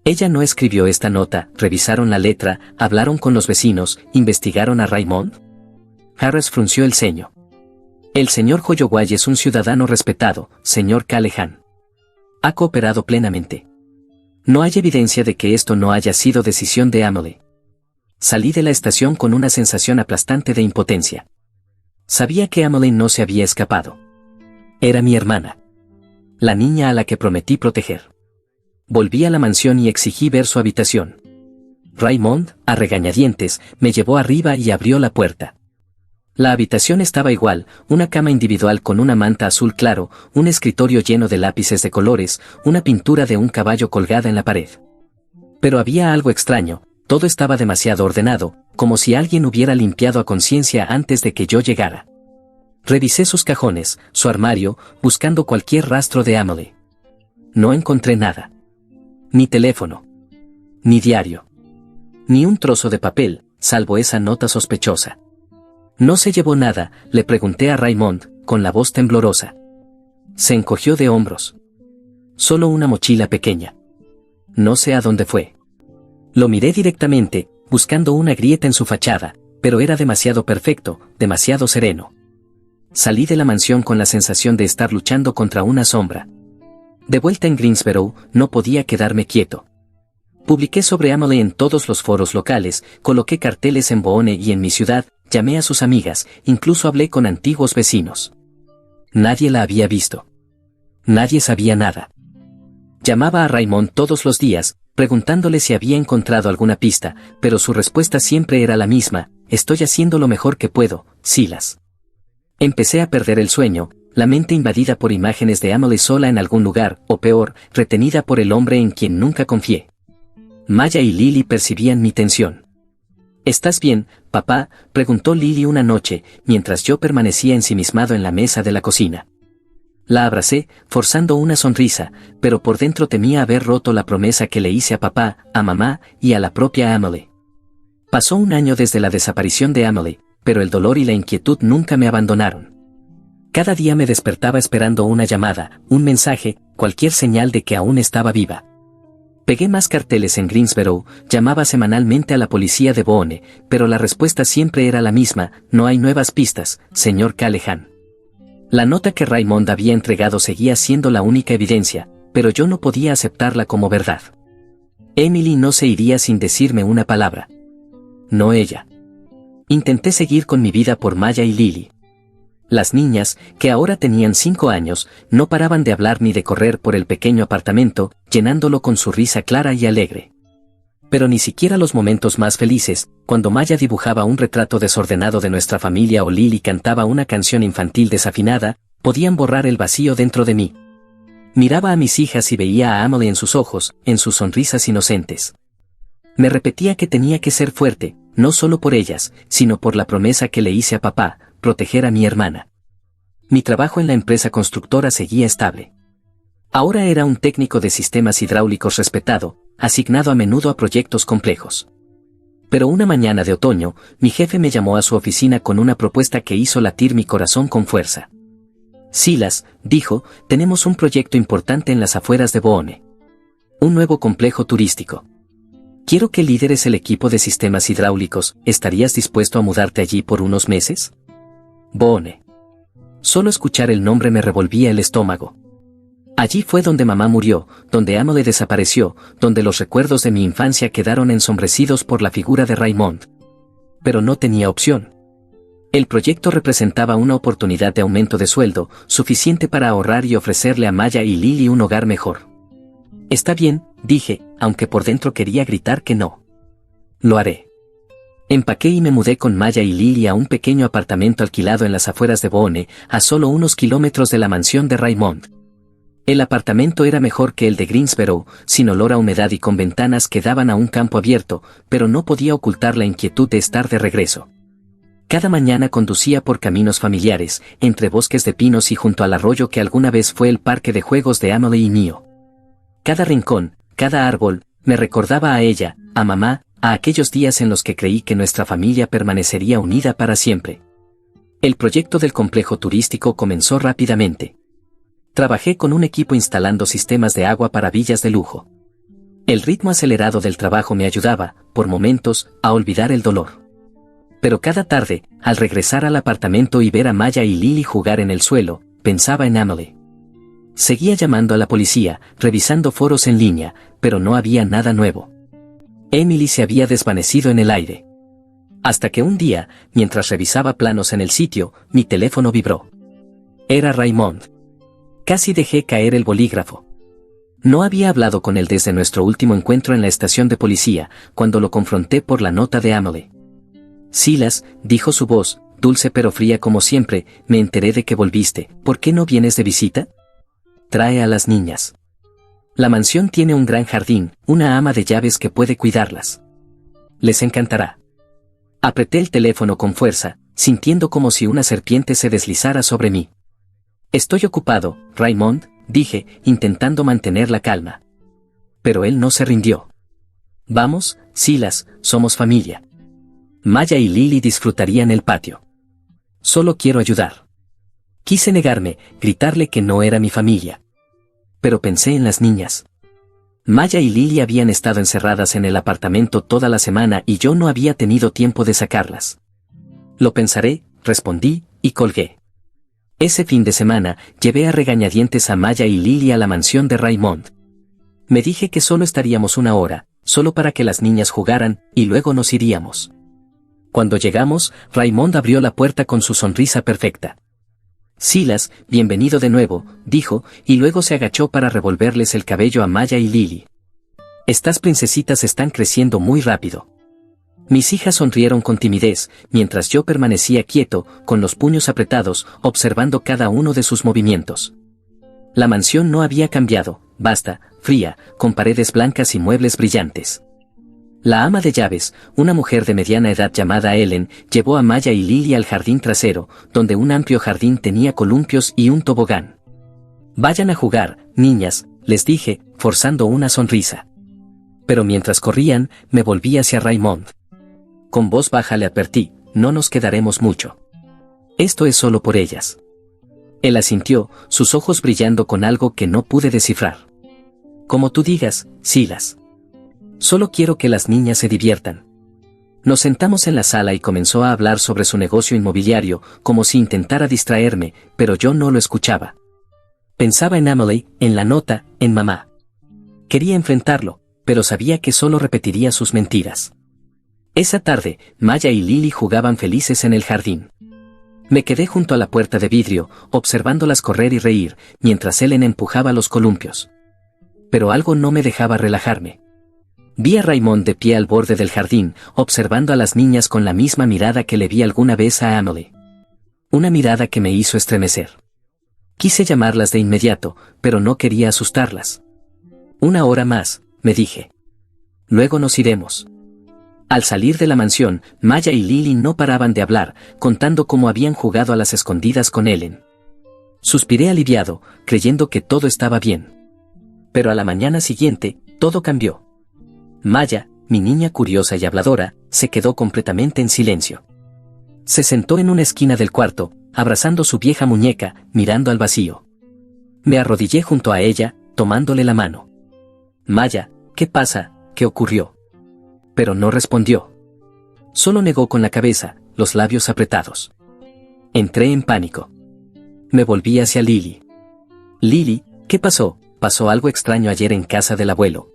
Ella no escribió esta nota, revisaron la letra, hablaron con los vecinos, investigaron a Raymond. Harris frunció el ceño. El señor Holloway es un ciudadano respetado, señor Callahan. Ha cooperado plenamente. No hay evidencia de que esto no haya sido decisión de Emily. Salí de la estación con una sensación aplastante de impotencia. Sabía que Emily no se había escapado. Era mi hermana. La niña a la que prometí proteger. Volví a la mansión y exigí ver su habitación. Raymond, a regañadientes, me llevó arriba y abrió la puerta. La habitación estaba igual, una cama individual con una manta azul claro, un escritorio lleno de lápices de colores, una pintura de un caballo colgada en la pared. Pero había algo extraño, todo estaba demasiado ordenado, como si alguien hubiera limpiado a conciencia antes de que yo llegara. Revisé sus cajones, su armario, buscando cualquier rastro de Emily. No encontré nada. Ni teléfono. Ni diario. Ni un trozo de papel, salvo esa nota sospechosa. ¿No se llevó nada?, le pregunté a Raymond, con la voz temblorosa. Se encogió de hombros. Solo una mochila pequeña. No sé a dónde fue. Lo miré directamente, buscando una grieta en su fachada, pero era demasiado perfecto, demasiado sereno. Salí de la mansión con la sensación de estar luchando contra una sombra. De vuelta en Greensboro, no podía quedarme quieto. Publiqué sobre Emily en todos los foros locales, coloqué carteles en Boone y en mi ciudad, llamé a sus amigas, incluso hablé con antiguos vecinos. Nadie la había visto. Nadie sabía nada. Llamaba a Raymond todos los días, preguntándole si había encontrado alguna pista, pero su respuesta siempre era la misma: estoy haciendo lo mejor que puedo, Silas. Empecé a perder el sueño, la mente invadida por imágenes de Emily sola en algún lugar, o peor, retenida por el hombre en quien nunca confié. Maya y Lily percibían mi tensión. ¿Estás bien, papá?, preguntó Lily una noche, mientras yo permanecía ensimismado en la mesa de la cocina. La abracé, forzando una sonrisa, pero por dentro temía haber roto la promesa que le hice a papá, a mamá y a la propia Emily. Pasó un año desde la desaparición de Emily, pero el dolor y la inquietud nunca me abandonaron. Cada día me despertaba esperando una llamada, un mensaje, cualquier señal de que aún estaba viva. Pegué más carteles en Greensboro, llamaba semanalmente a la policía de Boone, pero la respuesta siempre era la misma: no hay nuevas pistas, señor Callahan. La nota que Raymond había entregado seguía siendo la única evidencia, pero yo no podía aceptarla como verdad. Emily no se iría sin decirme una palabra. No ella. Intenté seguir con mi vida por Maya y Lily. Las niñas, que ahora tenían 5 años, no paraban de hablar ni de correr por el pequeño apartamento, llenándolo con su risa clara y alegre. Pero ni siquiera los momentos más felices, cuando Maya dibujaba un retrato desordenado de nuestra familia o Lily cantaba una canción infantil desafinada, podían borrar el vacío dentro de mí. Miraba a mis hijas y veía a Emily en sus ojos, en sus sonrisas inocentes. Me repetía que tenía que ser fuerte, no solo por ellas, sino por la promesa que le hice a papá: proteger a mi hermana. Mi trabajo en la empresa constructora seguía estable. Ahora era un técnico de sistemas hidráulicos respetado, asignado a menudo a proyectos complejos. Pero una mañana de otoño, mi jefe me llamó a su oficina con una propuesta que hizo latir mi corazón con fuerza. Silas, dijo, tenemos un proyecto importante en las afueras de Boone. Un nuevo complejo turístico. Quiero que lideres el equipo de sistemas hidráulicos. ¿Estarías dispuesto a mudarte allí por unos meses? Boone. Solo escuchar el nombre me revolvía el estómago. Allí fue donde mamá murió, donde Emily desapareció, donde los recuerdos de mi infancia quedaron ensombrecidos por la figura de Raymond. Pero no tenía opción. El proyecto representaba una oportunidad de aumento de sueldo, suficiente para ahorrar y ofrecerle a Maya y Lily un hogar mejor. Está bien, dije, aunque por dentro quería gritar que no. Lo haré. Empaqué y me mudé con Maya y Lily a un pequeño apartamento alquilado en las afueras de Boone, a solo unos kilómetros de la mansión de Raymond. El apartamento era mejor que el de Greensboro, sin olor a humedad y con ventanas que daban a un campo abierto, pero no podía ocultar la inquietud de estar de regreso. Cada mañana conducía por caminos familiares, entre bosques de pinos y junto al arroyo que alguna vez fue el parque de juegos de Emily y mío. Cada rincón, cada árbol, me recordaba a ella, a mamá, a aquellos días en los que creí que nuestra familia permanecería unida para siempre. El proyecto del complejo turístico comenzó rápidamente. Trabajé con un equipo instalando sistemas de agua para villas de lujo. El ritmo acelerado del trabajo me ayudaba, por momentos, a olvidar el dolor. Pero cada tarde, al regresar al apartamento y ver a Maya y Lily jugar en el suelo, pensaba en Emily. Seguía llamando a la policía, revisando foros en línea, pero no había nada nuevo. Emily se había desvanecido en el aire. Hasta que un día, mientras revisaba planos en el sitio, mi teléfono vibró. Era Raymond. Casi dejé caer el bolígrafo. No había hablado con él desde nuestro último encuentro en la estación de policía, cuando lo confronté por la nota de Emily. Silas, dijo su voz, dulce pero fría como siempre, me enteré de que volviste. ¿Por qué no vienes de visita? Trae a las niñas. La mansión tiene un gran jardín, una ama de llaves que puede cuidarlas. Les encantará. Apreté el teléfono con fuerza, sintiendo como si una serpiente se deslizara sobre mí. Estoy ocupado, Raymond, dije, intentando mantener la calma. Pero él no se rindió. Vamos, Silas, somos familia. Maya y Lily disfrutarían el patio. Solo quiero ayudar. Quise negarme, gritarle que no era mi familia. Pero pensé en las niñas. Maya y Lily habían estado encerradas en el apartamento toda la semana y yo no había tenido tiempo de sacarlas. Lo pensaré, respondí, y colgué. Ese fin de semana, llevé a regañadientes a Maya y Lily a la mansión de Raymond. Me dije que solo estaríamos una hora, solo para que las niñas jugaran, y luego nos iríamos. Cuando llegamos, Raymond abrió la puerta con su sonrisa perfecta. Silas, bienvenido de nuevo, dijo, y luego se agachó para revolverles el cabello a Maya y Lily. Estas princesitas están creciendo muy rápido. Mis hijas sonrieron con timidez, mientras yo permanecía quieto, con los puños apretados, observando cada uno de sus movimientos. La mansión no había cambiado, vasta, fría, con paredes blancas y muebles brillantes. La ama de llaves, una mujer de mediana edad llamada Ellen, llevó a Maya y Lily al jardín trasero, donde un amplio jardín tenía columpios y un tobogán. «Vayan a jugar, niñas», les dije, forzando una sonrisa. Pero mientras corrían, me volví hacia Raymond. Con voz baja le advertí, «No nos quedaremos mucho. Esto es solo por ellas». Él asintió, sus ojos brillando con algo que no pude descifrar. «Como tú digas, Silas. Solo quiero que las niñas se diviertan». Nos sentamos en la sala y comenzó a hablar sobre su negocio inmobiliario, como si intentara distraerme, pero yo no lo escuchaba. Pensaba en Emily, en la nota, en mamá. Quería enfrentarlo, pero sabía que solo repetiría sus mentiras. Esa tarde, Maya y Lily jugaban felices en el jardín. Me quedé junto a la puerta de vidrio, observándolas correr y reír, mientras Ellen empujaba los columpios. Pero algo no me dejaba relajarme. Vi a Raymond de pie al borde del jardín, observando a las niñas con la misma mirada que le vi alguna vez a Emily. Una mirada que me hizo estremecer. Quise llamarlas de inmediato, pero no quería asustarlas. «Una hora más», me dije. «Luego nos iremos». Al salir de la mansión, Maya y Lily no paraban de hablar, contando cómo habían jugado a las escondidas con Ellen. Suspiré aliviado, creyendo que todo estaba bien. Pero a la mañana siguiente, todo cambió. Maya, mi niña curiosa y habladora, se quedó completamente en silencio. Se sentó en una esquina del cuarto, abrazando su vieja muñeca, mirando al vacío. Me arrodillé junto a ella, tomándole la mano. «Maya, ¿qué pasa? ¿Qué ocurrió?». Pero no respondió. Solo negó con la cabeza, los labios apretados. Entré en pánico. Me volví hacia Lily. «Lily, ¿qué pasó? ¿Pasó algo extraño ayer en casa del abuelo?».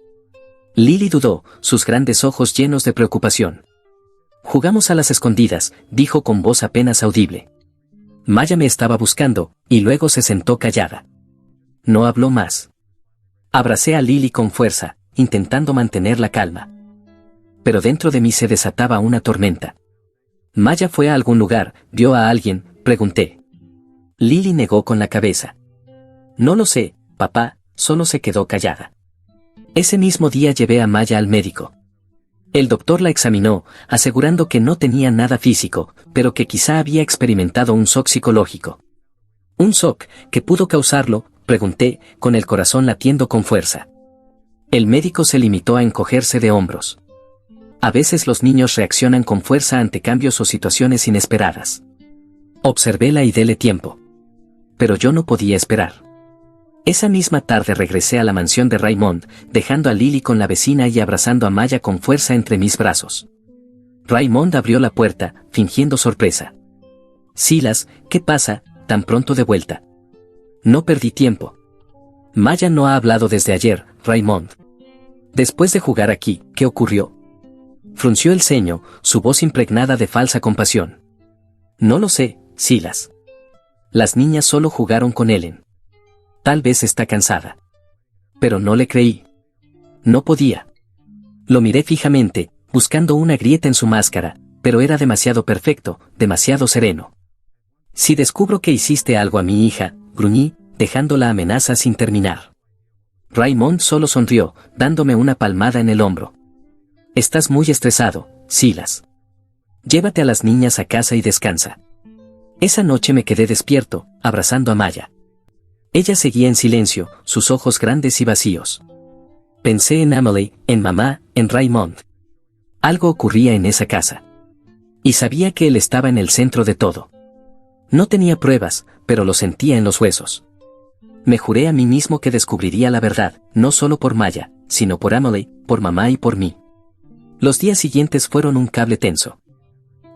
Lily dudó, sus grandes ojos llenos de preocupación. «Jugamos a las escondidas», dijo con voz apenas audible. Maya me estaba buscando, y luego se sentó callada. No habló más. Abracé a Lily con fuerza, intentando mantener la calma. Pero dentro de mí se desataba una tormenta. «¿Maya fue a algún lugar? ¿Vio a alguien?», pregunté. Lily negó con la cabeza. «No lo sé, papá», solo se quedó callada. Ese mismo día llevé a Maya al médico. El doctor la examinó, asegurando que no tenía nada físico, pero que quizá había experimentado un shock psicológico. «¿Un shock? ¿Qué pudo causarlo?», pregunté, con el corazón latiendo con fuerza. El médico se limitó a encogerse de hombros. «A veces los niños reaccionan con fuerza ante cambios o situaciones inesperadas». Observéla y dele tiempo. Pero yo no podía esperar. Esa misma tarde regresé a la mansión de Raymond, dejando a Lily con la vecina y abrazando a Maya con fuerza entre mis brazos. Raymond abrió la puerta, fingiendo sorpresa. «Silas, ¿qué pasa, tan pronto de vuelta?». «No perdí tiempo». «Maya no ha hablado desde ayer, Raymond». «Después de jugar aquí, ¿qué ocurrió?». Frunció el ceño, su voz impregnada de falsa compasión. «No lo sé, Silas. Las niñas solo jugaron con Ellen. Tal vez está cansada». Pero no le creí. No podía. Lo miré fijamente, buscando una grieta en su máscara, pero era demasiado perfecto, demasiado sereno. «Si descubro que hiciste algo a mi hija», gruñí, dejando la amenaza sin terminar. Raymond solo sonrió, dándome una palmada en el hombro. «Estás muy estresado, Silas. Llévate a las niñas a casa y descansa». Esa noche me quedé despierto, abrazando a Maya. Ella seguía en silencio, sus ojos grandes y vacíos. Pensé en Emily, en mamá, en Raymond. Algo ocurría en esa casa. Y sabía que él estaba en el centro de todo. No tenía pruebas, pero lo sentía en los huesos. Me juré a mí mismo que descubriría la verdad, no solo por Maya, sino por Emily, por mamá y por mí. Los días siguientes fueron un cable tenso.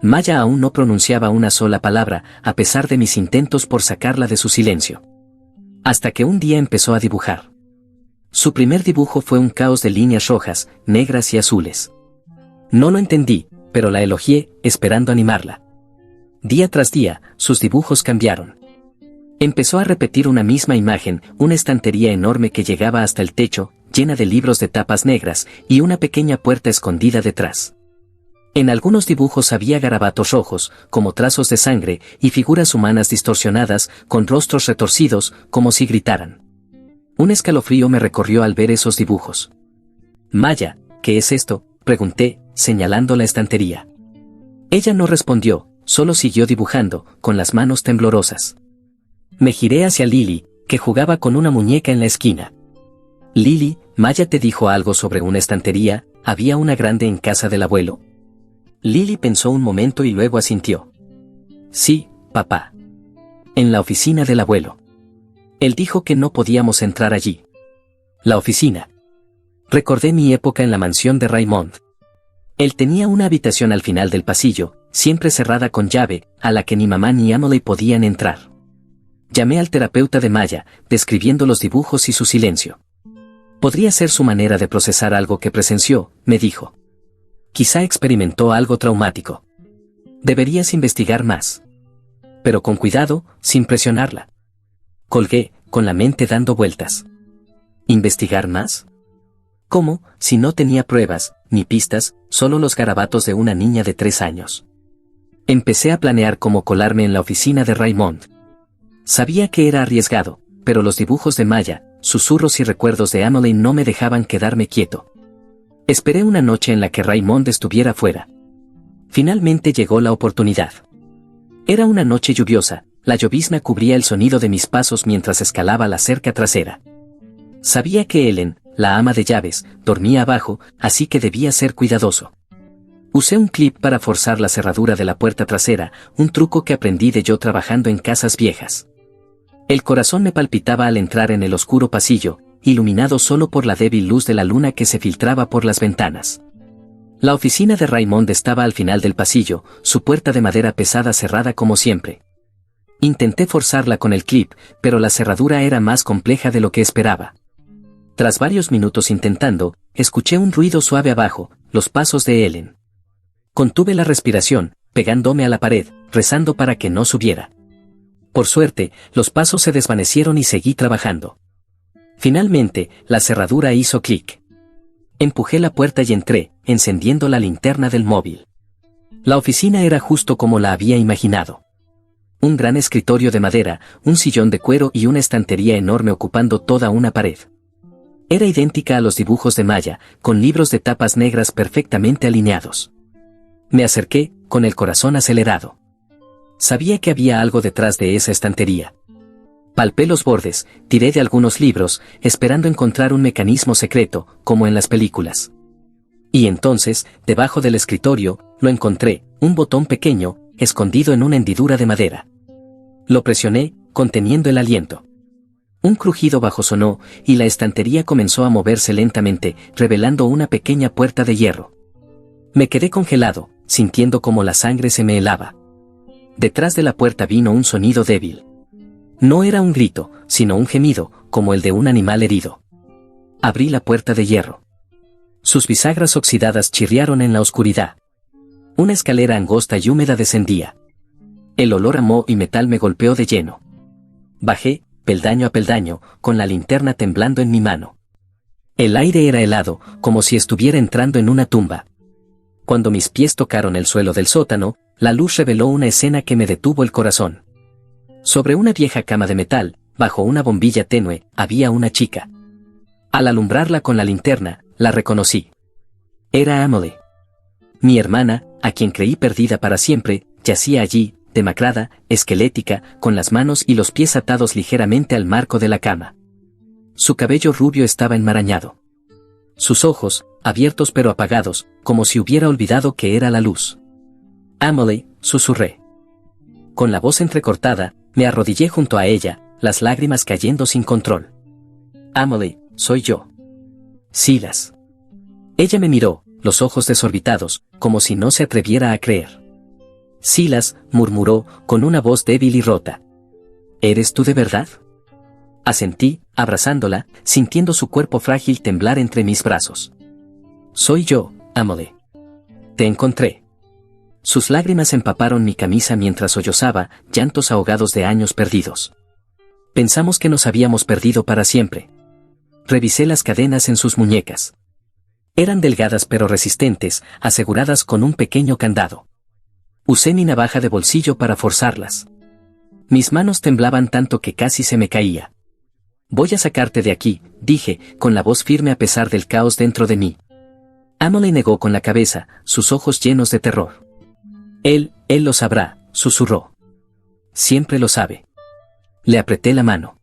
Maya aún no pronunciaba una sola palabra, a pesar de mis intentos por sacarla de su silencio. Hasta que un día empezó a dibujar. Su primer dibujo fue un caos de líneas rojas, negras y azules. No lo entendí, pero la elogié, esperando animarla. Día tras día, sus dibujos cambiaron. Empezó a repetir una misma imagen, una estantería enorme que llegaba hasta el techo, llena de libros de tapas negras, y una pequeña puerta escondida detrás. En algunos dibujos había garabatos rojos, como trazos de sangre, y figuras humanas distorsionadas, con rostros retorcidos, como si gritaran. Un escalofrío me recorrió al ver esos dibujos. «Maya, ¿qué es esto?», Pregunté, señalando la estantería. Ella no respondió, solo siguió dibujando, con las manos temblorosas. Me giré hacia Lily, que jugaba con una muñeca en la esquina. Lily, ¿Maya te dijo algo sobre una estantería? ¿Había una grande en casa del abuelo? Lily pensó un momento y luego asintió. Sí, papá. En la oficina del abuelo. Él dijo que no podíamos entrar allí. La oficina. Recordé mi época en la mansión de Raymond. Él tenía una habitación al final del pasillo, siempre cerrada con llave, a la que ni mamá ni Emily podían entrar. Llamé al terapeuta de Maya, describiendo los dibujos y su silencio. Podría ser su manera de procesar algo que presenció, me dijo. Quizá experimentó algo traumático. Deberías investigar más. Pero con cuidado, sin presionarla. Colgué, con la mente dando vueltas. ¿Investigar más? ¿Cómo, si no tenía pruebas, ni pistas, solo los garabatos de una niña de 3 años? Empecé a planear cómo colarme en la oficina de Raymond. Sabía que era arriesgado, pero los dibujos de Maya, susurros y recuerdos de Emily no me dejaban quedarme quieto. Esperé una noche en la que Raymond estuviera fuera. Finalmente llegó la oportunidad. Era una noche lluviosa, la llovizna cubría el sonido de mis pasos mientras escalaba la cerca trasera. Sabía que Ellen, la ama de llaves, dormía abajo, así que debía ser cuidadoso. Usé un clip para forzar la cerradura de la puerta trasera, un truco que aprendí de yo trabajando en casas viejas. El corazón me palpitaba al entrar en el oscuro pasillo, iluminado solo por la débil luz de la luna que se filtraba por las ventanas. La oficina de Raymond estaba al final del pasillo, su puerta de madera pesada cerrada como siempre. Intenté forzarla con el clip, pero la cerradura era más compleja de lo que esperaba. Tras varios minutos intentando, escuché un ruido suave abajo, los pasos de Ellen. Contuve la respiración, pegándome a la pared, rezando para que no subiera. Por suerte, los pasos se desvanecieron y seguí trabajando. Finalmente, la cerradura hizo clic. Empujé la puerta y entré, encendiendo la linterna del móvil. La oficina era justo como la había imaginado. Un gran escritorio de madera, un sillón de cuero y una estantería enorme ocupando toda una pared. Era idéntica a los dibujos de Maya, con libros de tapas negras perfectamente alineados. Me acerqué, con el corazón acelerado. Sabía que había algo detrás de esa estantería. Palpé los bordes, tiré de algunos libros, esperando encontrar un mecanismo secreto, como en las películas. Y entonces, debajo del escritorio, lo encontré, un botón pequeño, escondido en una hendidura de madera. Lo presioné, conteniendo el aliento. Un crujido bajo sonó, y la estantería comenzó a moverse lentamente, revelando una pequeña puerta de hierro. Me quedé congelado, sintiendo como la sangre se me helaba. Detrás de la puerta vino un sonido débil. No era un grito, sino un gemido, como el de un animal herido. Abrí la puerta de hierro. Sus bisagras oxidadas chirriaron en la oscuridad. Una escalera angosta y húmeda descendía. El olor a moho y metal me golpeó de lleno. Bajé, peldaño a peldaño, con la linterna temblando en mi mano. El aire era helado, como si estuviera entrando en una tumba. Cuando mis pies tocaron el suelo del sótano, la luz reveló una escena que me detuvo el corazón. Sobre una vieja cama de metal, bajo una bombilla tenue, había una chica. Al alumbrarla con la linterna, la reconocí. Era Emily. Mi hermana, a quien creí perdida para siempre, yacía allí, demacrada, esquelética, con las manos y los pies atados ligeramente al marco de la cama. Su cabello rubio estaba enmarañado. Sus ojos, abiertos pero apagados, como si hubiera olvidado que era la luz. Emily, susurré. Con la voz entrecortada, me arrodillé junto a ella, las lágrimas cayendo sin control. Emily, soy yo. Silas. Ella me miró, los ojos desorbitados, como si no se atreviera a creer. Silas, murmuró, con una voz débil y rota. ¿Eres tú de verdad? Asentí, abrazándola, sintiendo su cuerpo frágil temblar entre mis brazos. Soy yo, Emily. Te encontré. Sus lágrimas empaparon mi camisa mientras sollozaba, llantos ahogados de años perdidos. Pensamos que nos habíamos perdido para siempre. Revisé las cadenas en sus muñecas. Eran delgadas pero resistentes, aseguradas con un pequeño candado. Usé mi navaja de bolsillo para forzarlas. Mis manos temblaban tanto que casi se me caía. Voy a sacarte de aquí, dije, con la voz firme a pesar del caos dentro de mí. Emily negó con la cabeza, sus ojos llenos de terror. Él lo sabrá, susurró. Siempre lo sabe. Le apreté la mano.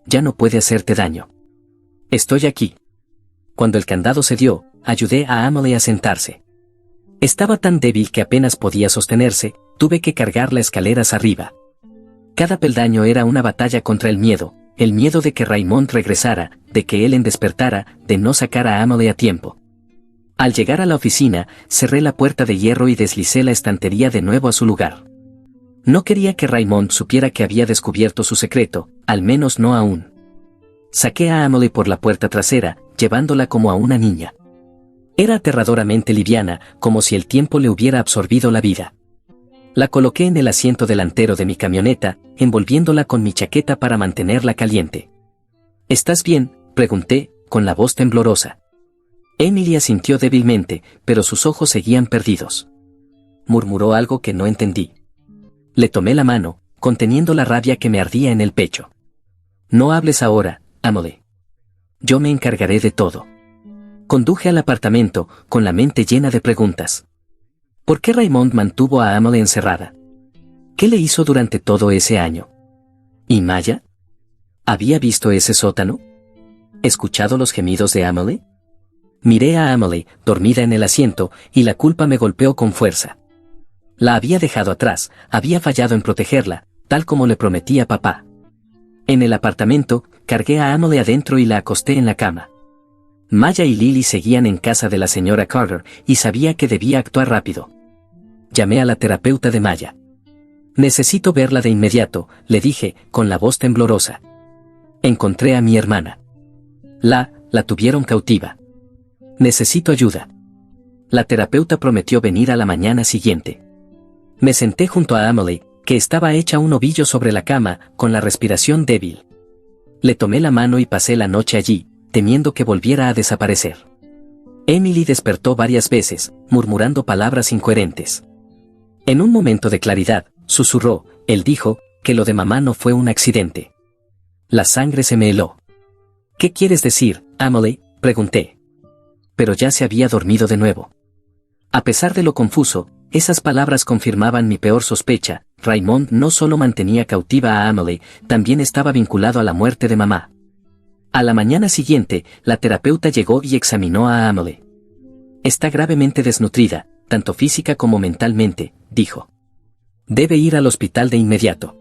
Ya no puede hacerte daño. Estoy aquí. Cuando el candado se dio, ayudé a Emily a sentarse. Estaba tan débil que apenas podía sostenerse, tuve que cargarla escaleras arriba. Cada peldaño era una batalla contra el miedo de que Raymond regresara, de que Ellen despertara, de no sacar a Emily a tiempo. Al llegar a la oficina, cerré la puerta de hierro y deslicé la estantería de nuevo a su lugar. No quería que Raymond supiera que había descubierto su secreto, al menos no aún. Saqué a Emily por la puerta trasera, llevándola como a una niña. Era aterradoramente liviana, como si el tiempo le hubiera absorbido la vida. La coloqué en el asiento delantero de mi camioneta, envolviéndola con mi chaqueta para mantenerla caliente. ¿Estás bien?, pregunté, con la voz temblorosa. Emily asintió débilmente, pero sus ojos seguían perdidos. Murmuró algo que no entendí. Le tomé la mano, conteniendo la rabia que me ardía en el pecho. No hables ahora, Emily. Yo me encargaré de todo. Conduje al apartamento, con la mente llena de preguntas. ¿Por qué Raymond mantuvo a Emily encerrada? ¿Qué le hizo durante todo ese año? ¿Y Maya? ¿Había visto ese sótano? ¿Escuchado los gemidos de Emily? Miré a Emily, dormida en el asiento, y la culpa me golpeó con fuerza. La había dejado atrás, había fallado en protegerla, tal como le prometí a papá. En el apartamento, cargué a Emily adentro y la acosté en la cama. Maya y Lily seguían en casa de la señora Carter, y sabía que debía actuar rápido. Llamé a la terapeuta de Maya. Necesito verla de inmediato, le dije, con la voz temblorosa. Encontré a mi hermana. La tuvieron cautiva. Necesito ayuda. La terapeuta prometió venir a la mañana siguiente. Me senté junto a Emily, que estaba hecha un ovillo sobre la cama, con la respiración débil. Le tomé la mano y pasé la noche allí, temiendo que volviera a desaparecer. Emily despertó varias veces, murmurando palabras incoherentes. En un momento de claridad, susurró, él dijo, que lo de mamá no fue un accidente. La sangre se me heló. ¿Qué quieres decir, Emily?, pregunté. Pero ya se había dormido de nuevo. A pesar de lo confuso, esas palabras confirmaban mi peor sospecha. Raymond no solo mantenía cautiva a Emily, también estaba vinculado a la muerte de mamá. A la mañana siguiente, la terapeuta llegó y examinó a Emily. Está gravemente desnutrida, tanto física como mentalmente, dijo. Debe ir al hospital de inmediato.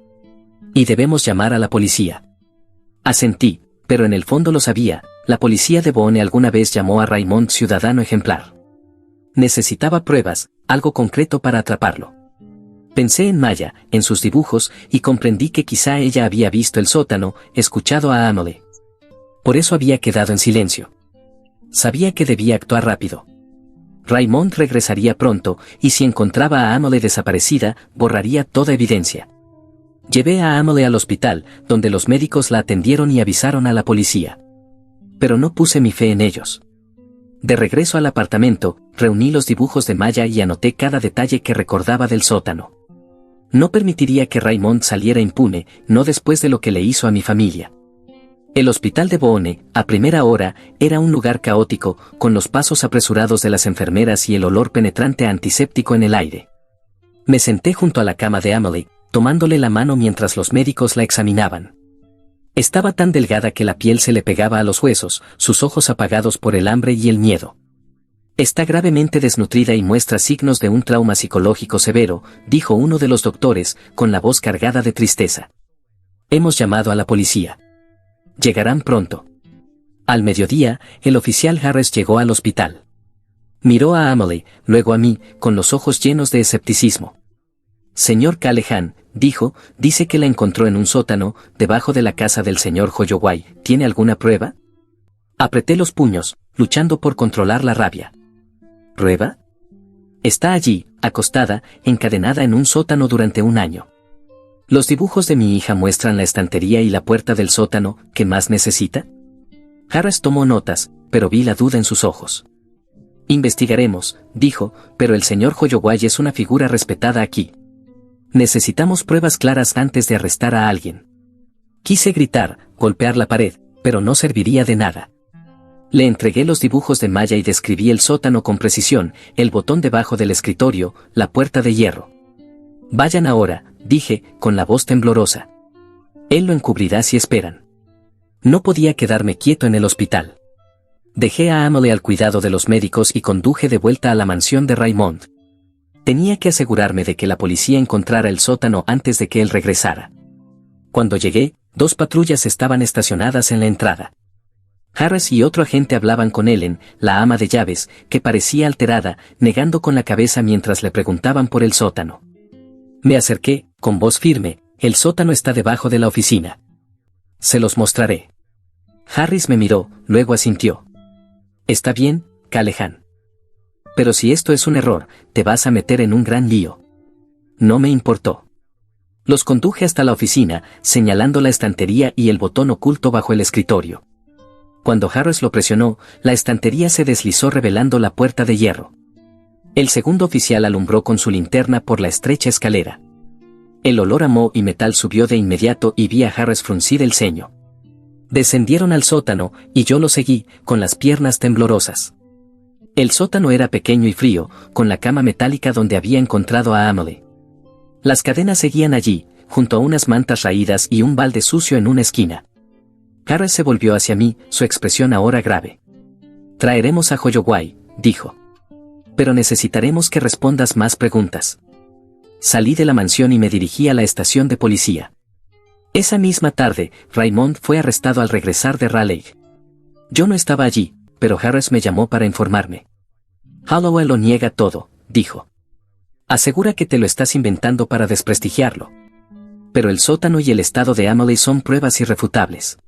Y debemos llamar a la policía. Asentí, pero en el fondo lo sabía, la policía de Boone alguna vez llamó a Raymond ciudadano ejemplar. Necesitaba pruebas, algo concreto para atraparlo. Pensé en Maya, en sus dibujos, y comprendí que quizá ella había visto el sótano, escuchado a Emily. Por eso había quedado en silencio. Sabía que debía actuar rápido. Raymond regresaría pronto, y si encontraba a Emily desaparecida, borraría toda evidencia. Llevé a Emily al hospital, donde los médicos la atendieron y avisaron a la policía. Pero no puse mi fe en ellos. De regreso al apartamento, reuní los dibujos de Maya y anoté cada detalle que recordaba del sótano. No permitiría que Raymond saliera impune, no después de lo que le hizo a mi familia. El hospital de Boone, a primera hora, era un lugar caótico, con los pasos apresurados de las enfermeras y el olor penetrante antiséptico en el aire. Me senté junto a la cama de Emily, tomándole la mano mientras los médicos la examinaban. Estaba tan delgada que la piel se le pegaba a los huesos, sus ojos apagados por el hambre y el miedo. Está gravemente desnutrida y muestra signos de un trauma psicológico severo, dijo uno de los doctores, con la voz cargada de tristeza. Hemos llamado a la policía. Llegarán pronto. Al mediodía, el oficial Harris llegó al hospital. Miró a Emily, luego a mí, con los ojos llenos de escepticismo. Señor Callahan, dijo, dice que la encontró en un sótano, debajo de la casa del señor Holloway. ¿Tiene alguna prueba? Apreté los puños, luchando por controlar la rabia. ¿Prueba? Está allí, acostada, encadenada en un sótano durante un año. Los dibujos de mi hija muestran la estantería y la puerta del sótano. ¿Qué más necesita? Harris tomó notas, pero vi la duda en sus ojos. Investigaremos, dijo, pero el señor Holloway es una figura respetada aquí. Necesitamos pruebas claras antes de arrestar a alguien. Quise gritar, golpear la pared, pero no serviría de nada. Le entregué los dibujos de Maya y describí el sótano con precisión, el botón debajo del escritorio, la puerta de hierro. Vayan ahora, dije, con la voz temblorosa. Él lo encubrirá si esperan. No podía quedarme quieto en el hospital. Dejé a Amelie al cuidado de los médicos y conduje de vuelta a la mansión de Raymond. Tenía que asegurarme de que la policía encontrara el sótano antes de que él regresara. Cuando llegué, 2 patrullas estaban estacionadas en la entrada. Harris y otro agente hablaban con Ellen, la ama de llaves, que parecía alterada, negando con la cabeza mientras le preguntaban por el sótano. Me acerqué, con voz firme, el sótano está debajo de la oficina. Se los mostraré. Harris me miró, luego asintió. Está bien, Callahan. Pero si esto es un error, te vas a meter en un gran lío. No me importó. Los conduje hasta la oficina, señalando la estantería y el botón oculto bajo el escritorio. Cuando Harris lo presionó, la estantería se deslizó revelando la puerta de hierro. El segundo oficial alumbró con su linterna por la estrecha escalera. El olor a moho y metal subió de inmediato y vi a Harris fruncir el ceño. Descendieron al sótano, y yo lo seguí, con las piernas temblorosas. El sótano era pequeño y frío, con la cama metálica donde había encontrado a Amelie. Las cadenas seguían allí, junto a unas mantas raídas y un balde sucio en una esquina. Harris se volvió hacia mí, su expresión ahora grave. Traeremos a Holloway, dijo. Pero necesitaremos que respondas más preguntas. Salí de la mansión y me dirigí a la estación de policía. Esa misma tarde, Raymond fue arrestado al regresar de Raleigh. Yo no estaba allí, pero Harris me llamó para informarme. Holloway lo niega todo, dijo. Asegura que te lo estás inventando para desprestigiarlo. Pero el sótano y el estado de Amelie son pruebas irrefutables.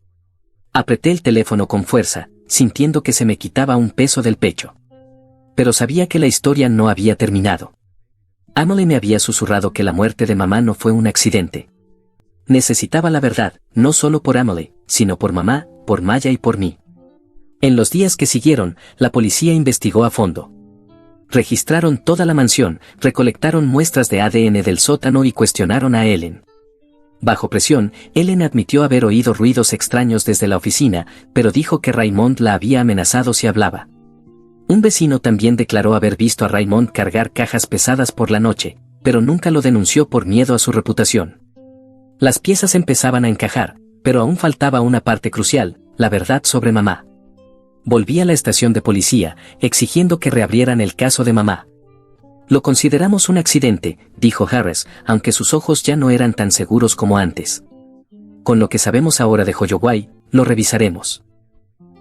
Apreté el teléfono con fuerza, sintiendo que se me quitaba un peso del pecho. Pero sabía que la historia no había terminado. Amelie me había susurrado que la muerte de mamá no fue un accidente. Necesitaba la verdad, no solo por Amelie, sino por mamá, por Maya y por mí. En los días que siguieron, la policía investigó a fondo. Registraron toda la mansión, recolectaron muestras de ADN del sótano y cuestionaron a Ellen. Bajo presión, Ellen admitió haber oído ruidos extraños desde la oficina, pero dijo que Raymond la había amenazado si hablaba. Un vecino también declaró haber visto a Raymond cargar cajas pesadas por la noche, pero nunca lo denunció por miedo a su reputación. Las piezas empezaban a encajar, pero aún faltaba una parte crucial, la verdad sobre mamá. Volví a la estación de policía, exigiendo que reabrieran el caso de mamá. Lo consideramos un accidente, dijo Harris, aunque sus ojos ya no eran tan seguros como antes. Con lo que sabemos ahora de Holloway, lo revisaremos.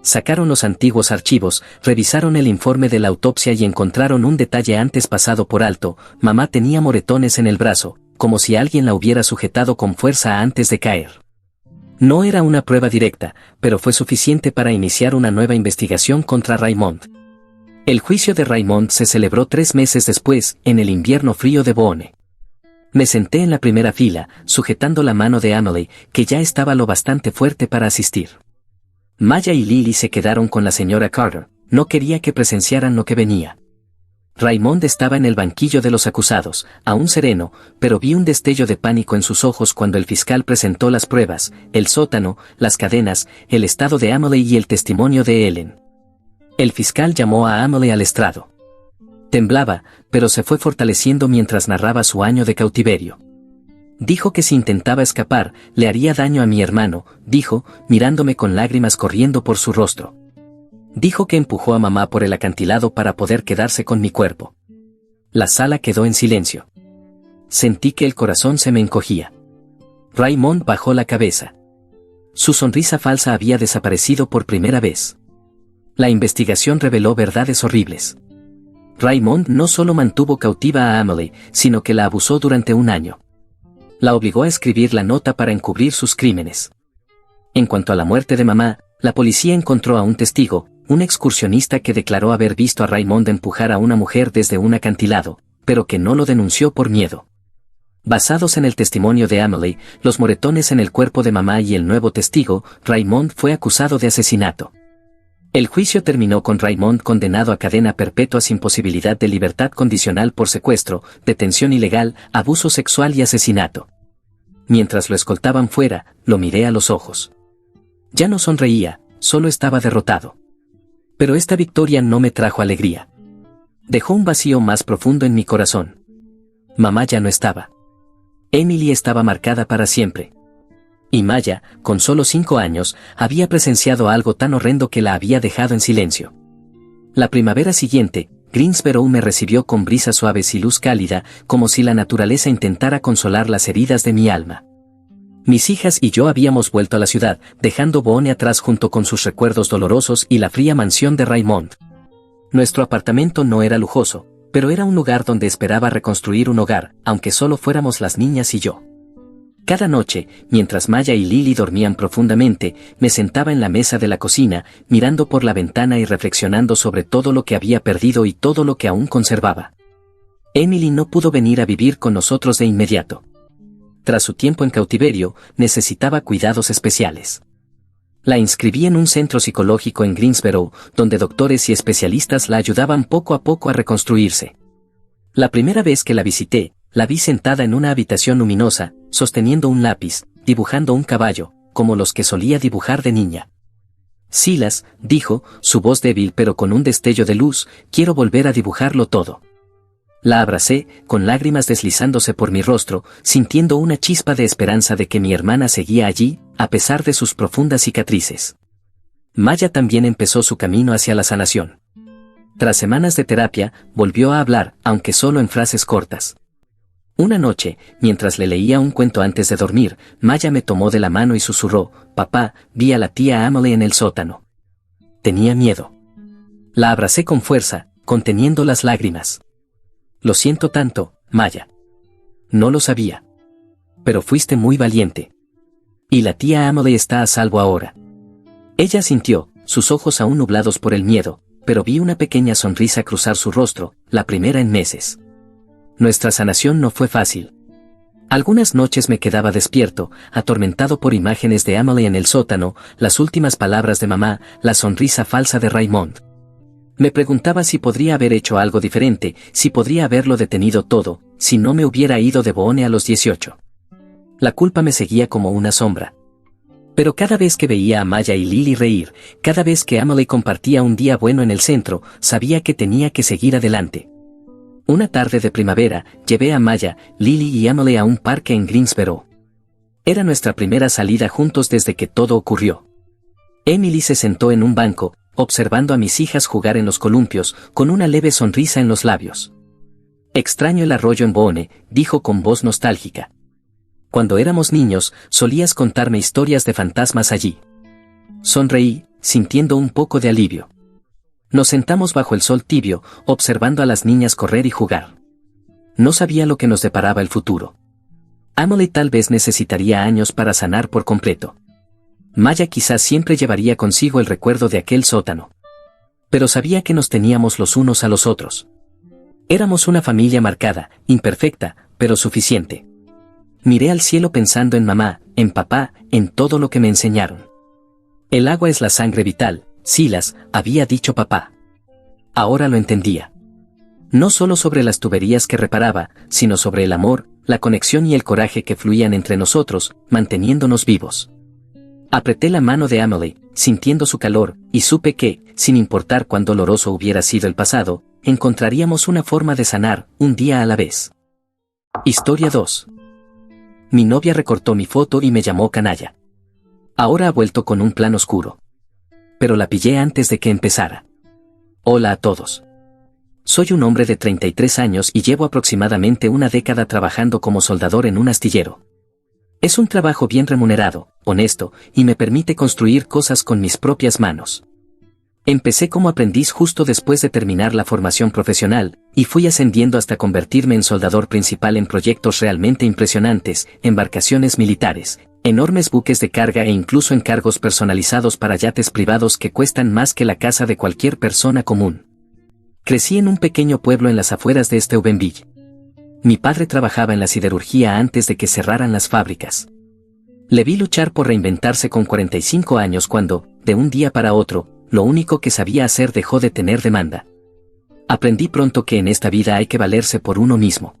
Sacaron los antiguos archivos, revisaron el informe de la autopsia y encontraron un detalle antes pasado por alto: mamá tenía moretones en el brazo, como si alguien la hubiera sujetado con fuerza antes de caer. No era una prueba directa, pero fue suficiente para iniciar una nueva investigación contra Raymond. El juicio de Raymond se celebró 3 meses después, en el invierno frío de Boone. Me senté en la primera fila, sujetando la mano de Amelie, que ya estaba lo bastante fuerte para asistir. Maya y Lily se quedaron con la señora Carter, no quería que presenciaran lo que venía. Raymond estaba en el banquillo de los acusados, aún sereno, pero vi un destello de pánico en sus ojos cuando el fiscal presentó las pruebas, el sótano, las cadenas, el estado de Amelie y el testimonio de Ellen. El fiscal llamó a Amelie al estrado. Temblaba, pero se fue fortaleciendo mientras narraba su año de cautiverio. Dijo que si intentaba escapar, le haría daño a mi hermano, dijo, mirándome con lágrimas corriendo por su rostro. Dijo que empujó a mamá por el acantilado para poder quedarse con mi cuerpo. La sala quedó en silencio. Sentí que el corazón se me encogía. Raymond bajó la cabeza. Su sonrisa falsa había desaparecido por primera vez. La investigación reveló verdades horribles. Raymond no solo mantuvo cautiva a Amelie, sino que la abusó durante 1 año. La obligó a escribir la nota para encubrir sus crímenes. En cuanto a la muerte de mamá, la policía encontró a un testigo, un excursionista que declaró haber visto a Raymond empujar a una mujer desde un acantilado, pero que no lo denunció por miedo. Basados en el testimonio de Amelie, los moretones en el cuerpo de mamá y el nuevo testigo, Raymond fue acusado de asesinato. El juicio terminó con Raymond condenado a cadena perpetua sin posibilidad de libertad condicional por secuestro, detención ilegal, abuso sexual y asesinato. Mientras lo escoltaban fuera, lo miré a los ojos. Ya no sonreía, solo estaba derrotado. Pero esta victoria no me trajo alegría. Dejó un vacío más profundo en mi corazón. Mamá ya no estaba. Emily estaba marcada para siempre. Y Maya, con solo 5 años, había presenciado algo tan horrendo que la había dejado en silencio. La primavera siguiente, Greensboro me recibió con brisas suaves y luz cálida, como si la naturaleza intentara consolar las heridas de mi alma. Mis hijas y yo habíamos vuelto a la ciudad, dejando Boone atrás junto con sus recuerdos dolorosos y la fría mansión de Raymond. Nuestro apartamento no era lujoso, pero era un lugar donde esperaba reconstruir un hogar, aunque solo fuéramos las niñas y yo. Cada noche, mientras Maya y Lily dormían profundamente, me sentaba en la mesa de la cocina, mirando por la ventana y reflexionando sobre todo lo que había perdido y todo lo que aún conservaba. Emily no pudo venir a vivir con nosotros de inmediato. Tras su tiempo en cautiverio, necesitaba cuidados especiales. La inscribí en un centro psicológico en Greensboro, donde doctores y especialistas la ayudaban poco a poco a reconstruirse. La primera vez que la visité, la vi sentada en una habitación luminosa, sosteniendo un lápiz, dibujando un caballo, como los que solía dibujar de niña. Silas, dijo, su voz débil pero con un destello de luz, quiero volver a dibujarlo todo. La abracé, con lágrimas deslizándose por mi rostro, sintiendo una chispa de esperanza de que mi hermana seguía allí, a pesar de sus profundas cicatrices. Maya también empezó su camino hacia la sanación. Tras semanas de terapia, volvió a hablar, aunque solo en frases cortas. Una noche, mientras le leía un cuento antes de dormir, Maya me tomó de la mano y susurró, «Papá, vi a la tía Emily en el sótano». Tenía miedo. La abracé con fuerza, conteniendo las lágrimas. «Lo siento tanto, Maya». «No lo sabía. Pero fuiste muy valiente. Y la tía Emily está a salvo ahora». Ella asintió, sus ojos aún nublados por el miedo, pero vi una pequeña sonrisa cruzar su rostro, la primera en meses. Nuestra sanación no fue fácil. Algunas noches me quedaba despierto, atormentado por imágenes de Emily en el sótano, las últimas palabras de mamá, la sonrisa falsa de Raymond. Me preguntaba si podría haber hecho algo diferente, si podría haberlo detenido todo, si no me hubiera ido de Boone a los 18. La culpa me seguía como una sombra. Pero cada vez que veía a Maya y Lily reír, cada vez que Emily compartía un día bueno en el centro, sabía que tenía que seguir adelante. Una tarde de primavera, llevé a Maya, Lily y Emily a un parque en Greensboro. Era nuestra primera salida juntos desde que todo ocurrió. Emily se sentó en un banco, observando a mis hijas jugar en los columpios, con una leve sonrisa en los labios. «Extraño el arroyo en Boone», dijo con voz nostálgica. «Cuando éramos niños, solías contarme historias de fantasmas allí». Sonreí, sintiendo un poco de alivio. Nos sentamos bajo el sol tibio, observando a las niñas correr y jugar. No sabía lo que nos deparaba el futuro. Emily tal vez necesitaría años para sanar por completo. Maya quizás siempre llevaría consigo el recuerdo de aquel sótano. Pero sabía que nos teníamos los unos a los otros. Éramos una familia marcada, imperfecta, pero suficiente. Miré al cielo pensando en mamá, en papá, en todo lo que me enseñaron. El agua es la sangre vital, Silas, había dicho papá. Ahora lo entendía. No solo sobre las tuberías que reparaba, sino sobre el amor, la conexión y el coraje que fluían entre nosotros, manteniéndonos vivos. Apreté la mano de Emily, sintiendo su calor, y supe que, sin importar cuán doloroso hubiera sido el pasado, encontraríamos una forma de sanar, un día a la vez. Historia 2. Mi novia recortó mi foto y me llamó canalla. Ahora ha vuelto con un plan oscuro. Pero la pillé antes de que empezara. Hola a todos. Soy un hombre de 33 años y llevo aproximadamente una década trabajando como soldador en un astillero. Es un trabajo bien remunerado, honesto, y me permite construir cosas con mis propias manos. Empecé como aprendiz justo después de terminar la formación profesional, y fui ascendiendo hasta convertirme en soldador principal en proyectos realmente impresionantes, embarcaciones militares, enormes buques de carga e incluso encargos personalizados para yates privados que cuestan más que la casa de cualquier persona común. Crecí en un pequeño pueblo en las afueras de Steubenville. Mi padre trabajaba en la siderurgia antes de que cerraran las fábricas. Le vi luchar por reinventarse con 45 años cuando, de un día para otro, lo único que sabía hacer dejó de tener demanda. Aprendí pronto que en esta vida hay que valerse por uno mismo.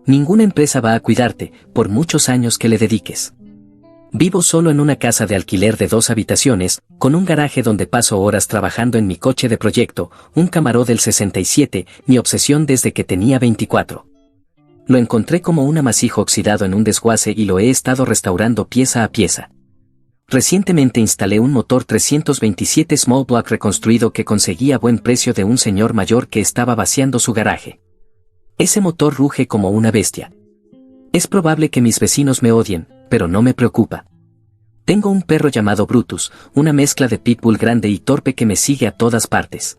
Ninguna empresa va a cuidarte, por muchos años que le dediques. Vivo solo en una casa de alquiler de 2 habitaciones, con un garaje donde paso horas trabajando en mi coche de proyecto, un Camaro del 67, mi obsesión desde que tenía 24. Lo encontré como un amasijo oxidado en un desguace y lo he estado restaurando pieza a pieza. Recientemente instalé un motor 327 Small Block reconstruido que conseguí a buen precio de un señor mayor que estaba vaciando su garaje. Ese motor ruge como una bestia. Es probable que mis vecinos me odien, pero no me preocupa. Tengo un perro llamado Brutus, una mezcla de pitbull grande y torpe que me sigue a todas partes.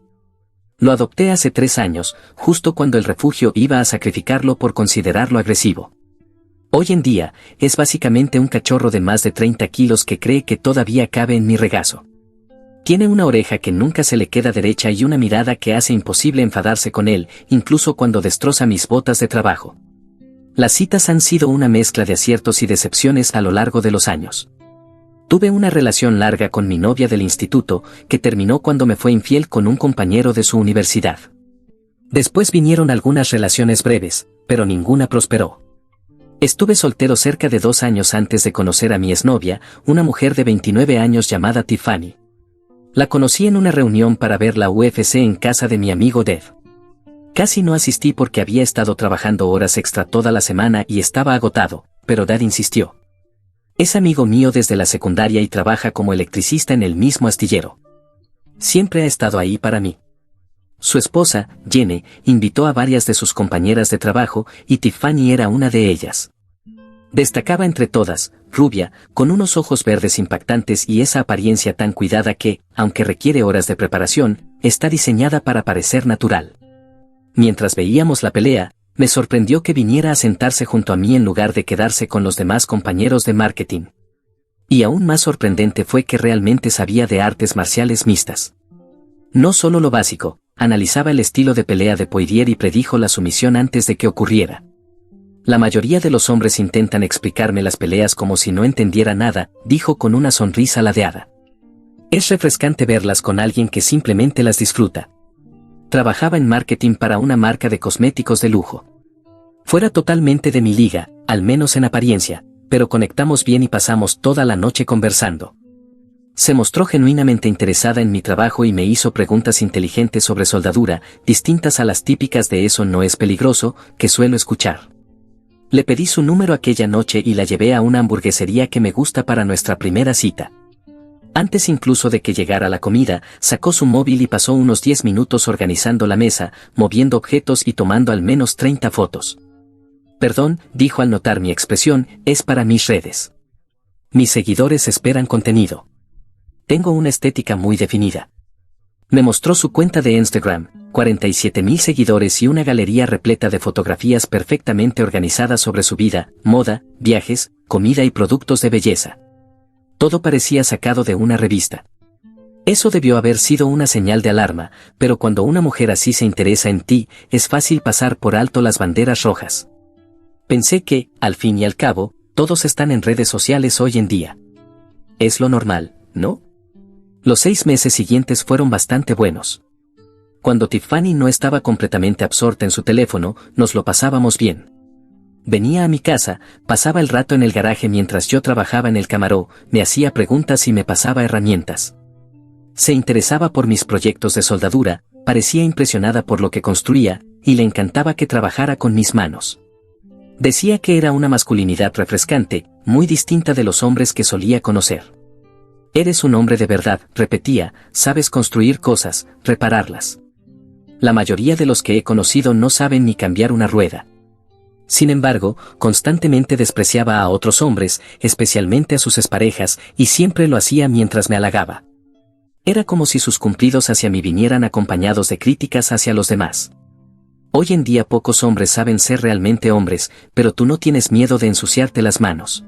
Lo adopté hace 3 años, justo cuando el refugio iba a sacrificarlo por considerarlo agresivo. Hoy en día, es básicamente un cachorro de más de 30 kilos que cree que todavía cabe en mi regazo. Tiene una oreja que nunca se le queda derecha y una mirada que hace imposible enfadarse con él, incluso cuando destroza mis botas de trabajo. Las citas han sido una mezcla de aciertos y decepciones a lo largo de los años. Tuve una relación larga con mi novia del instituto, que terminó cuando me fue infiel con un compañero de su universidad. Después vinieron algunas relaciones breves, pero ninguna prosperó. Estuve soltero cerca de 2 años antes de conocer a mi exnovia, una mujer de 29 años llamada Tiffany. La conocí en una reunión para ver la UFC en casa de mi amigo Dev. Casi no asistí porque había estado trabajando horas extra toda la semana y estaba agotado, pero Dad insistió. Es amigo mío desde la secundaria y trabaja como electricista en el mismo astillero. Siempre ha estado ahí para mí. Su esposa, Jenny, invitó a varias de sus compañeras de trabajo y Tiffany era una de ellas. Destacaba entre todas, rubia, con unos ojos verdes impactantes y esa apariencia tan cuidada que, aunque requiere horas de preparación, está diseñada para parecer natural. Mientras veíamos la pelea, me sorprendió que viniera a sentarse junto a mí en lugar de quedarse con los demás compañeros de marketing. Y aún más sorprendente fue que realmente sabía de artes marciales mixtas. No solo lo básico, analizaba el estilo de pelea de Poirier y predijo la sumisión antes de que ocurriera. La mayoría de los hombres intentan explicarme las peleas como si no entendiera nada, dijo con una sonrisa ladeada. Es refrescante verlas con alguien que simplemente las disfruta. Trabajaba en marketing para una marca de cosméticos de lujo. Fuera totalmente de mi liga, al menos en apariencia, pero conectamos bien y pasamos toda la noche conversando. Se mostró genuinamente interesada en mi trabajo y me hizo preguntas inteligentes sobre soldadura, distintas a las típicas de "eso no es peligroso" que suelo escuchar. Le pedí su número aquella noche y la llevé a una hamburguesería que me gusta para nuestra primera cita. Antes incluso de que llegara la comida, sacó su móvil y pasó unos 10 minutos organizando la mesa, moviendo objetos y tomando al menos 30 fotos. Perdón, dijo al notar mi expresión, es para mis redes. Mis seguidores esperan contenido. Tengo una estética muy definida. Me mostró su cuenta de Instagram, 47.000 seguidores y una galería repleta de fotografías perfectamente organizadas sobre su vida, moda, viajes, comida y productos de belleza. Todo parecía sacado de una revista. Eso debió haber sido una señal de alarma, pero cuando una mujer así se interesa en ti, es fácil pasar por alto las banderas rojas. Pensé que, al fin y al cabo, todos están en redes sociales hoy en día. Es lo normal, ¿no? Los 6 meses siguientes fueron bastante buenos. Cuando Tiffany no estaba completamente absorta en su teléfono, nos lo pasábamos bien. Venía a mi casa, pasaba el rato en el garaje mientras yo trabajaba en el Camaro, me hacía preguntas y me pasaba herramientas. Se interesaba por mis proyectos de soldadura, parecía impresionada por lo que construía, y le encantaba que trabajara con mis manos. Decía que era una masculinidad refrescante, muy distinta de los hombres que solía conocer. Eres un hombre de verdad, repetía, sabes construir cosas, repararlas. La mayoría de los que he conocido no saben ni cambiar una rueda. Sin embargo, constantemente despreciaba a otros hombres, especialmente a sus exparejas, y siempre lo hacía mientras me halagaba. Era como si sus cumplidos hacia mí vinieran acompañados de críticas hacia los demás. Hoy en día pocos hombres saben ser realmente hombres, pero tú no tienes miedo de ensuciarte las manos.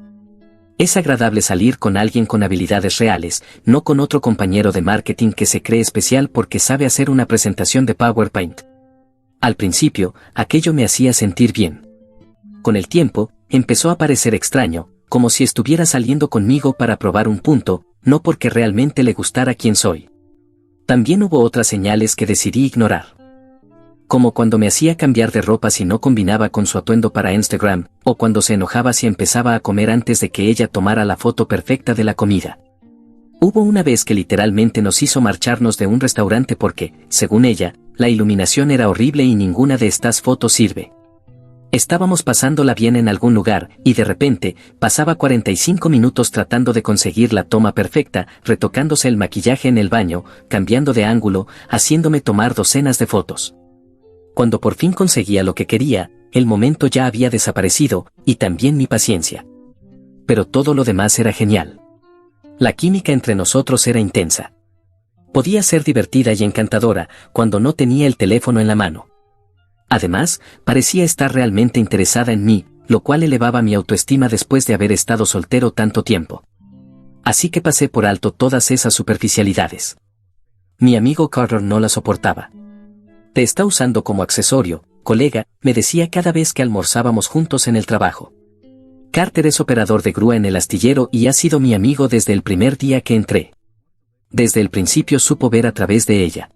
Es agradable salir con alguien con habilidades reales, no con otro compañero de marketing que se cree especial porque sabe hacer una presentación de PowerPoint. Al principio, aquello me hacía sentir bien. Con el tiempo, empezó a parecer extraño, como si estuviera saliendo conmigo para probar un punto, no porque realmente le gustara quién soy. También hubo otras señales que decidí ignorar. Como cuando me hacía cambiar de ropa si no combinaba con su atuendo para Instagram, o cuando se enojaba si empezaba a comer antes de que ella tomara la foto perfecta de la comida. Hubo una vez que literalmente nos hizo marcharnos de un restaurante porque, según ella, la iluminación era horrible y ninguna de estas fotos sirve. Estábamos pasándola bien en algún lugar, y de repente, pasaba 45 minutos tratando de conseguir la toma perfecta, retocándose el maquillaje en el baño, cambiando de ángulo, haciéndome tomar docenas de fotos. Cuando por fin conseguía lo que quería, el momento ya había desaparecido, y también mi paciencia. Pero todo lo demás era genial. La química entre nosotros era intensa. Podía ser divertida y encantadora, cuando no tenía el teléfono en la mano. Además, parecía estar realmente interesada en mí, lo cual elevaba mi autoestima después de haber estado soltero tanto tiempo. Así que pasé por alto todas esas superficialidades. Mi amigo Carter no la soportaba. Te está usando como accesorio, colega, me decía cada vez que almorzábamos juntos en el trabajo. Carter es operador de grúa en el astillero y ha sido mi amigo desde el primer día que entré. Desde el principio supo ver a través de ella.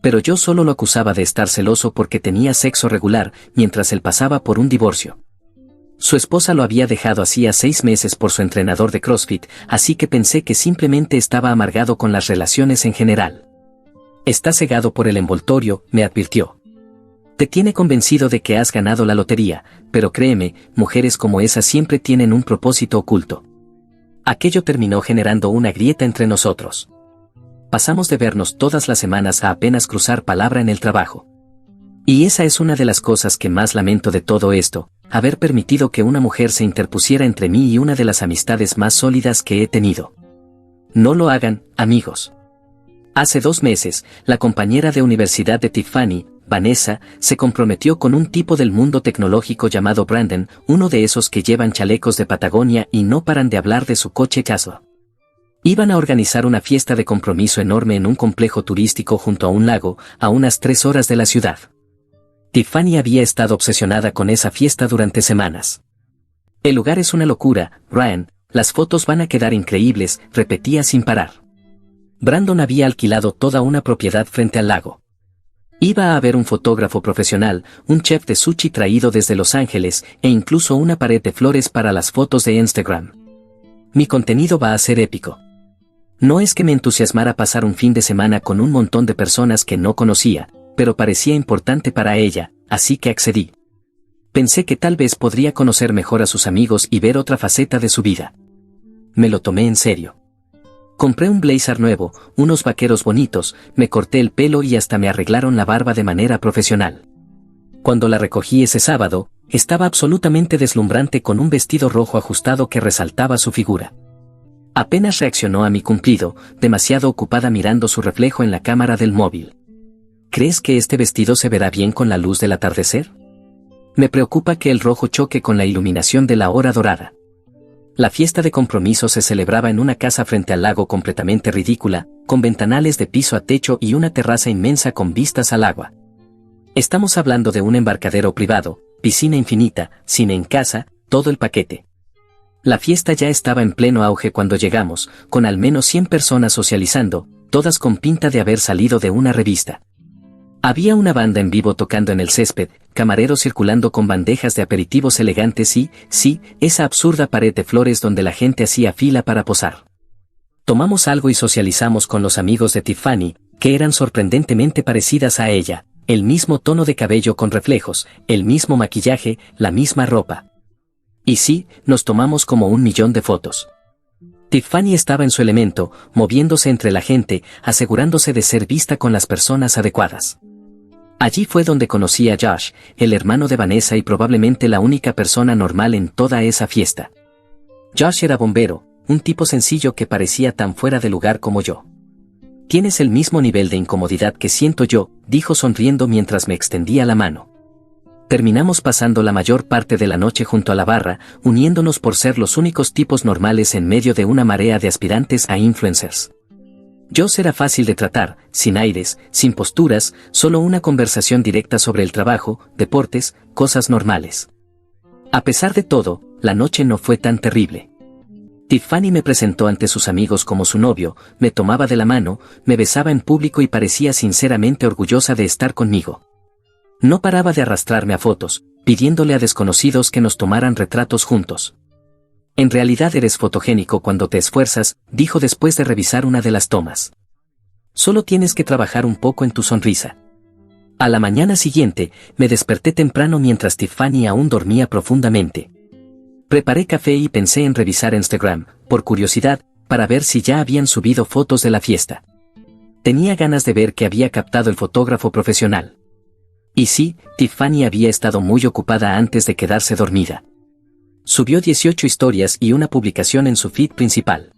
Pero yo solo lo acusaba de estar celoso porque tenía sexo regular, mientras él pasaba por un divorcio. Su esposa lo había dejado hacía 6 meses por su entrenador de CrossFit, así que pensé que simplemente estaba amargado con las relaciones en general. Está cegado por el envoltorio, me advirtió. Te tiene convencido de que has ganado la lotería, pero créeme, mujeres como esa siempre tienen un propósito oculto. Aquello terminó generando una grieta entre nosotros. Pasamos de vernos todas las semanas a apenas cruzar palabra en el trabajo. Y esa es una de las cosas que más lamento de todo esto, haber permitido que una mujer se interpusiera entre mí y una de las amistades más sólidas que he tenido. No lo hagan, amigos. Hace 2 meses, la compañera de universidad de Tiffany, Vanessa, se comprometió con un tipo del mundo tecnológico llamado Brandon, uno de esos que llevan chalecos de Patagonia y no paran de hablar de su coche Tesla. Iban a organizar una fiesta de compromiso enorme en un complejo turístico junto a un lago, a unas 3 horas de la ciudad. Tiffany había estado obsesionada con esa fiesta durante semanas. El lugar es una locura, Ryan, las fotos van a quedar increíbles, repetía sin parar. Brandon había alquilado toda una propiedad frente al lago. Iba a haber un fotógrafo profesional, un chef de sushi traído desde Los Ángeles, e incluso una pared de flores para las fotos de Instagram. Mi contenido va a ser épico. No es que me entusiasmara pasar un fin de semana con un montón de personas que no conocía, pero parecía importante para ella, así que accedí. Pensé que tal vez podría conocer mejor a sus amigos y ver otra faceta de su vida. Me lo tomé en serio. Compré un blazer nuevo, unos vaqueros bonitos, me corté el pelo y hasta me arreglaron la barba de manera profesional. Cuando la recogí ese sábado, estaba absolutamente deslumbrante con un vestido rojo ajustado que resaltaba su figura. Apenas reaccionó a mi cumplido, demasiado ocupada mirando su reflejo en la cámara del móvil. ¿Crees que este vestido se verá bien con la luz del atardecer? Me preocupa que el rojo choque con la iluminación de la hora dorada. La fiesta de compromiso se celebraba en una casa frente al lago completamente ridícula, con ventanales de piso a techo y una terraza inmensa con vistas al agua. Estamos hablando de un embarcadero privado, piscina infinita, cine en casa, todo el paquete. La fiesta ya estaba en pleno auge cuando llegamos, con al menos 100 personas socializando, todas con pinta de haber salido de una revista. Había una banda en vivo tocando en el césped, camareros circulando con bandejas de aperitivos elegantes y, sí, esa absurda pared de flores donde la gente hacía fila para posar. Tomamos algo y socializamos con los amigos de Tiffany, que eran sorprendentemente parecidas a ella, el mismo tono de cabello con reflejos, el mismo maquillaje, la misma ropa. Y sí, nos tomamos como 1.000.000 de fotos. Tiffany estaba en su elemento, moviéndose entre la gente, asegurándose de ser vista con las personas adecuadas. Allí fue donde conocí a Josh, el hermano de Vanessa y probablemente la única persona normal en toda esa fiesta. Josh era bombero, un tipo sencillo que parecía tan fuera de lugar como yo. Tienes el mismo nivel de incomodidad que siento yo, dijo sonriendo mientras me extendía la mano. Terminamos pasando la mayor parte de la noche junto a la barra, uniéndonos por ser los únicos tipos normales en medio de una marea de aspirantes a influencers. Josh era fácil de tratar, sin aires, sin posturas, solo una conversación directa sobre el trabajo, deportes, cosas normales. A pesar de todo, la noche no fue tan terrible. Tiffany me presentó ante sus amigos como su novio, me tomaba de la mano, me besaba en público y parecía sinceramente orgullosa de estar conmigo. No paraba de arrastrarme a fotos, pidiéndole a desconocidos que nos tomaran retratos juntos. En realidad eres fotogénico cuando te esfuerzas, dijo después de revisar una de las tomas. Solo tienes que trabajar un poco en tu sonrisa. A la mañana siguiente, me desperté temprano mientras Tiffany aún dormía profundamente. Preparé café y pensé en revisar Instagram, por curiosidad, para ver si ya habían subido fotos de la fiesta. Tenía ganas de ver qué había captado el fotógrafo profesional. Y sí, Tiffany había estado muy ocupada antes de quedarse dormida. Subió 18 historias y una publicación en su feed principal.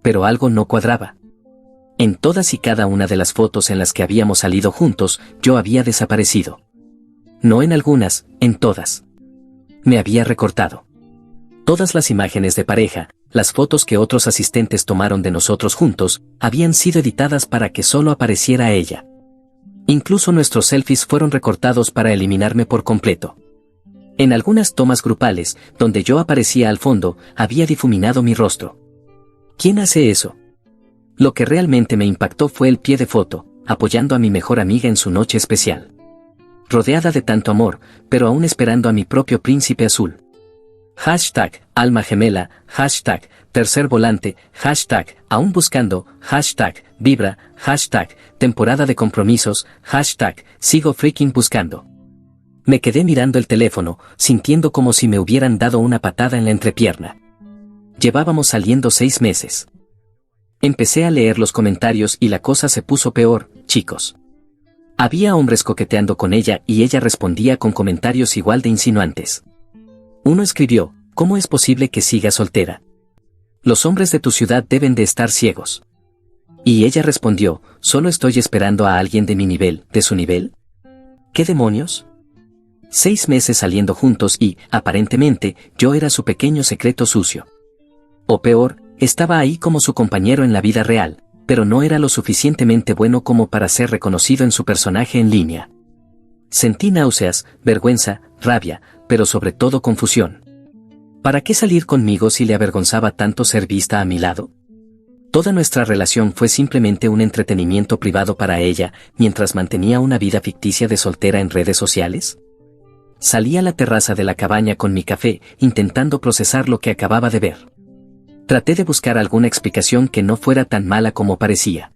Pero algo no cuadraba. En todas y cada una de las fotos en las que habíamos salido juntos, yo había desaparecido. No en algunas, en todas. Me había recortado. Todas las imágenes de pareja, las fotos que otros asistentes tomaron de nosotros juntos, habían sido editadas para que solo apareciera ella. Incluso nuestros selfies fueron recortados para eliminarme por completo. En algunas tomas grupales, donde yo aparecía al fondo, había difuminado mi rostro. ¿Quién hace eso? Lo que realmente me impactó fue el pie de foto, apoyando a mi mejor amiga en su noche especial. Rodeada de tanto amor, pero aún esperando a mi propio príncipe azul. Hashtag, alma gemela, hashtag, tercer volante, hashtag, aún buscando, hashtag, vibra, hashtag, temporada de compromisos, hashtag, sigo freaking buscando. Me quedé mirando el teléfono, sintiendo como si me hubieran dado una patada en la entrepierna. Llevábamos saliendo 6 meses. Empecé a leer los comentarios y la cosa se puso peor, chicos. Había hombres coqueteando con ella y ella respondía con comentarios igual de insinuantes. Uno escribió, ¿cómo es posible que siga soltera? Los hombres de tu ciudad deben de estar ciegos. Y ella respondió, solo estoy esperando a alguien de mi nivel, ¿de su nivel? ¿Qué demonios? 6 meses saliendo juntos y, aparentemente, yo era su pequeño secreto sucio. O peor, estaba ahí como su compañero en la vida real, pero no era lo suficientemente bueno como para ser reconocido en su personaje en línea. Sentí náuseas, vergüenza, rabia, pero sobre todo confusión. ¿Para qué salir conmigo si le avergonzaba tanto ser vista a mi lado? Toda nuestra relación fue simplemente un entretenimiento privado para ella, mientras mantenía una vida ficticia de soltera en redes sociales. Salí a la terraza de la cabaña con mi café, intentando procesar lo que acababa de ver. Traté de buscar alguna explicación que no fuera tan mala como parecía.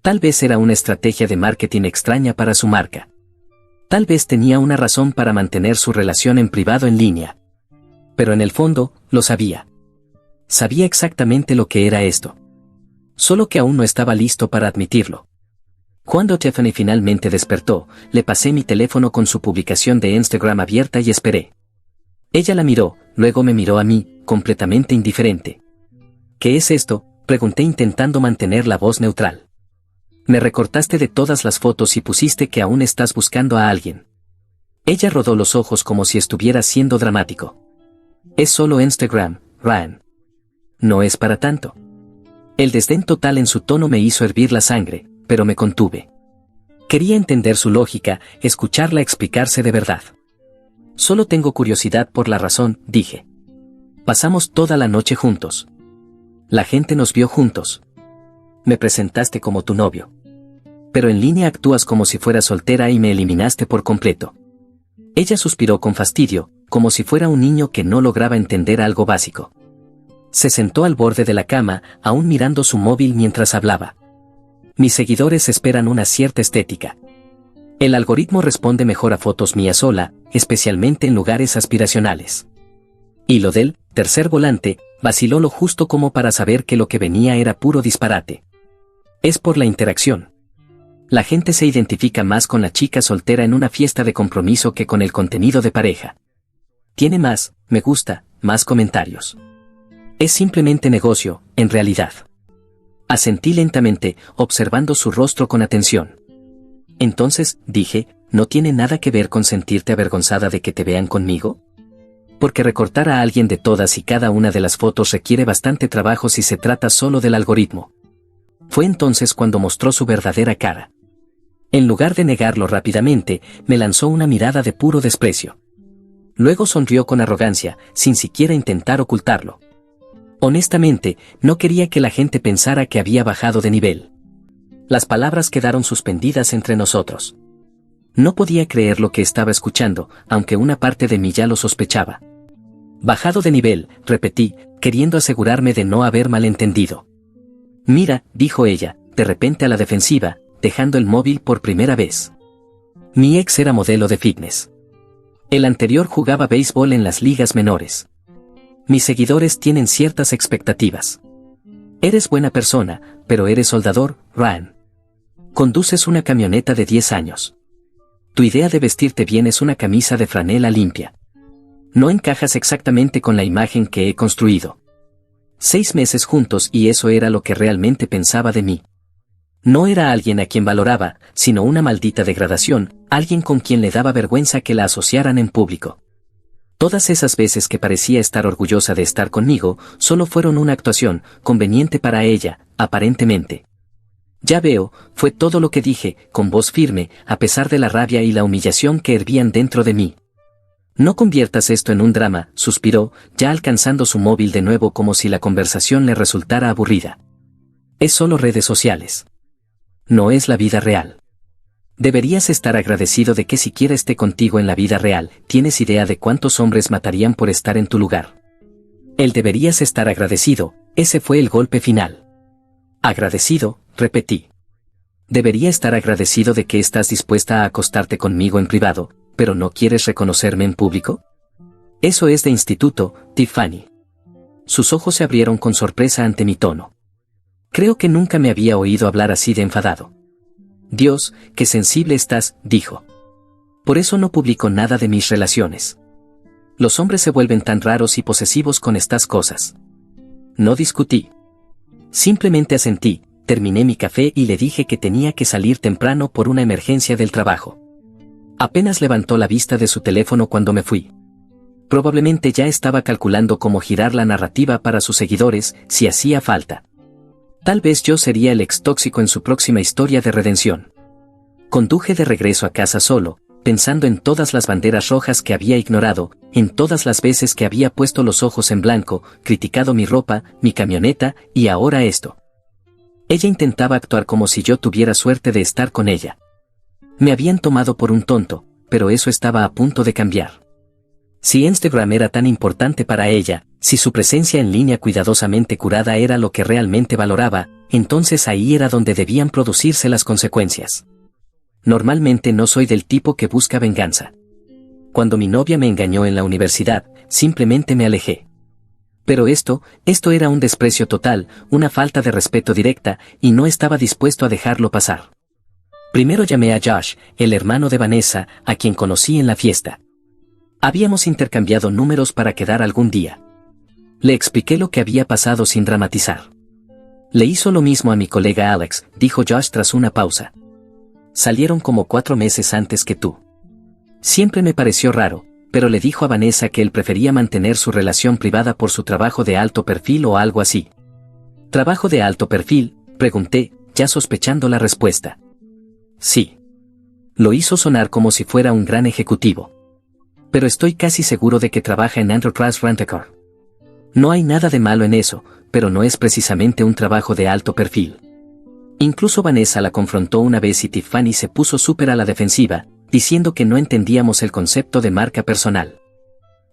Tal vez era una estrategia de marketing extraña para su marca. Tal vez tenía una razón para mantener su relación en privado en línea. Pero en el fondo, lo sabía. Sabía exactamente lo que era esto. Solo que aún no estaba listo para admitirlo. Cuando Tiffany finalmente despertó, le pasé mi teléfono con su publicación de Instagram abierta y esperé. Ella la miró, luego me miró a mí, completamente indiferente. ¿Qué es esto?, pregunté intentando mantener la voz neutral. Me recortaste de todas las fotos y pusiste que aún estás buscando a alguien. Ella rodó los ojos como si estuviera siendo dramático. Es solo Instagram, Ryan. No es para tanto. El desdén total en su tono me hizo hervir la sangre, pero me contuve. Quería entender su lógica, escucharla explicarse de verdad. Solo tengo curiosidad por la razón, dije. Pasamos toda la noche juntos. La gente nos vio juntos. Me presentaste como tu novio. Pero en línea actúas como si fueras soltera y me eliminaste por completo. Ella suspiró con fastidio, como si fuera un niño que no lograba entender algo básico. Se sentó al borde de la cama, aún mirando su móvil mientras hablaba. Mis seguidores esperan una cierta estética. El algoritmo responde mejor a fotos mías sola, especialmente en lugares aspiracionales. Y lo del tercer volante vaciló lo justo como para saber que lo que venía era puro disparate. Es por la interacción. La gente se identifica más con la chica soltera en una fiesta de compromiso que con el contenido de pareja. Tiene más, me gusta, más comentarios. Es simplemente negocio, en realidad. Asentí lentamente, observando su rostro con atención. Entonces, dije, ¿no tiene nada que ver con sentirte avergonzada de que te vean conmigo? Porque recortar a alguien de todas y cada una de las fotos requiere bastante trabajo si se trata solo del algoritmo. Fue entonces cuando mostró su verdadera cara. En lugar de negarlo rápidamente, me lanzó una mirada de puro desprecio. Luego sonrió con arrogancia, sin siquiera intentar ocultarlo. Honestamente, no quería que la gente pensara que había bajado de nivel. Las palabras quedaron suspendidas entre nosotros. No podía creer lo que estaba escuchando, aunque una parte de mí ya lo sospechaba. Bajado de nivel, repetí, queriendo asegurarme de no haber malentendido. Mira, dijo ella, de repente a la defensiva, dejando el móvil por primera vez. Mi ex era modelo de fitness. El anterior jugaba béisbol en las ligas menores. Mis seguidores tienen ciertas expectativas. Eres buena persona, pero eres soldador, Ryan. Conduces una camioneta de 10 años. Tu idea de vestirte bien es una camisa de franela limpia. No encajas exactamente con la imagen que he construido. 6 meses juntos y eso era lo que realmente pensaba de mí. No era alguien a quien valoraba, sino una maldita degradación, alguien con quien le daba vergüenza que la asociaran en público. Todas esas veces que parecía estar orgullosa de estar conmigo, solo fueron una actuación, conveniente para ella, aparentemente. Ya veo, fue todo lo que dije, con voz firme, a pesar de la rabia y la humillación que hervían dentro de mí. No conviertas esto en un drama, suspiró, ya alcanzando su móvil de nuevo como si la conversación le resultara aburrida. Es solo redes sociales. No es la vida real. Deberías estar agradecido de que siquiera esté contigo en la vida real. ¿Tienes idea de cuántos hombres matarían por estar en tu lugar? El deberías estar agradecido, ese fue el golpe final. Agradecido, repetí. Debería estar agradecido de que estás dispuesta a acostarte conmigo en privado, pero no quieres reconocerme en público. Eso es de instituto, Tiffany. Sus ojos se abrieron con sorpresa ante mi tono. Creo que nunca me había oído hablar así de enfadado. Dios, qué sensible estás, dijo. Por eso no publico nada de mis relaciones. Los hombres se vuelven tan raros y posesivos con estas cosas. No discutí. Simplemente asentí, terminé mi café y le dije que tenía que salir temprano por una emergencia del trabajo. Apenas levantó la vista de su teléfono cuando me fui. Probablemente ya estaba calculando cómo girar la narrativa para sus seguidores, si hacía falta. Tal vez yo sería el ex tóxico en su próxima historia de redención. Conduje de regreso a casa solo, pensando en todas las banderas rojas que había ignorado, en todas las veces que había puesto los ojos en blanco, criticado mi ropa, mi camioneta, y ahora esto. Ella intentaba actuar como si yo tuviera suerte de estar con ella. Me habían tomado por un tonto, pero eso estaba a punto de cambiar. Si Instagram era tan importante para ella, si su presencia en línea cuidadosamente curada era lo que realmente valoraba, entonces ahí era donde debían producirse las consecuencias. Normalmente no soy del tipo que busca venganza. Cuando mi novia me engañó en la universidad, simplemente me alejé. Pero esto era un desprecio total, una falta de respeto directa, y no estaba dispuesto a dejarlo pasar. Primero llamé a Josh, el hermano de Vanessa, a quien conocí en la fiesta. Habíamos intercambiado números para quedar algún día. Le expliqué lo que había pasado sin dramatizar. Le hizo lo mismo a mi colega Alex, dijo Josh tras una pausa. Salieron como 4 meses antes que tú. Siempre me pareció raro, pero le dijo a Vanessa que él prefería mantener su relación privada por su trabajo de alto perfil o algo así. ¿Trabajo de alto perfil?, pregunté, ya sospechando la respuesta. Sí. Lo hizo sonar como si fuera un gran ejecutivo. Pero estoy casi seguro de que trabaja en Enterprise Rent-A-Car. No hay nada de malo en eso, pero no es precisamente un trabajo de alto perfil. Incluso Vanessa la confrontó una vez y Tiffany se puso súper a la defensiva, diciendo que no entendíamos el concepto de marca personal.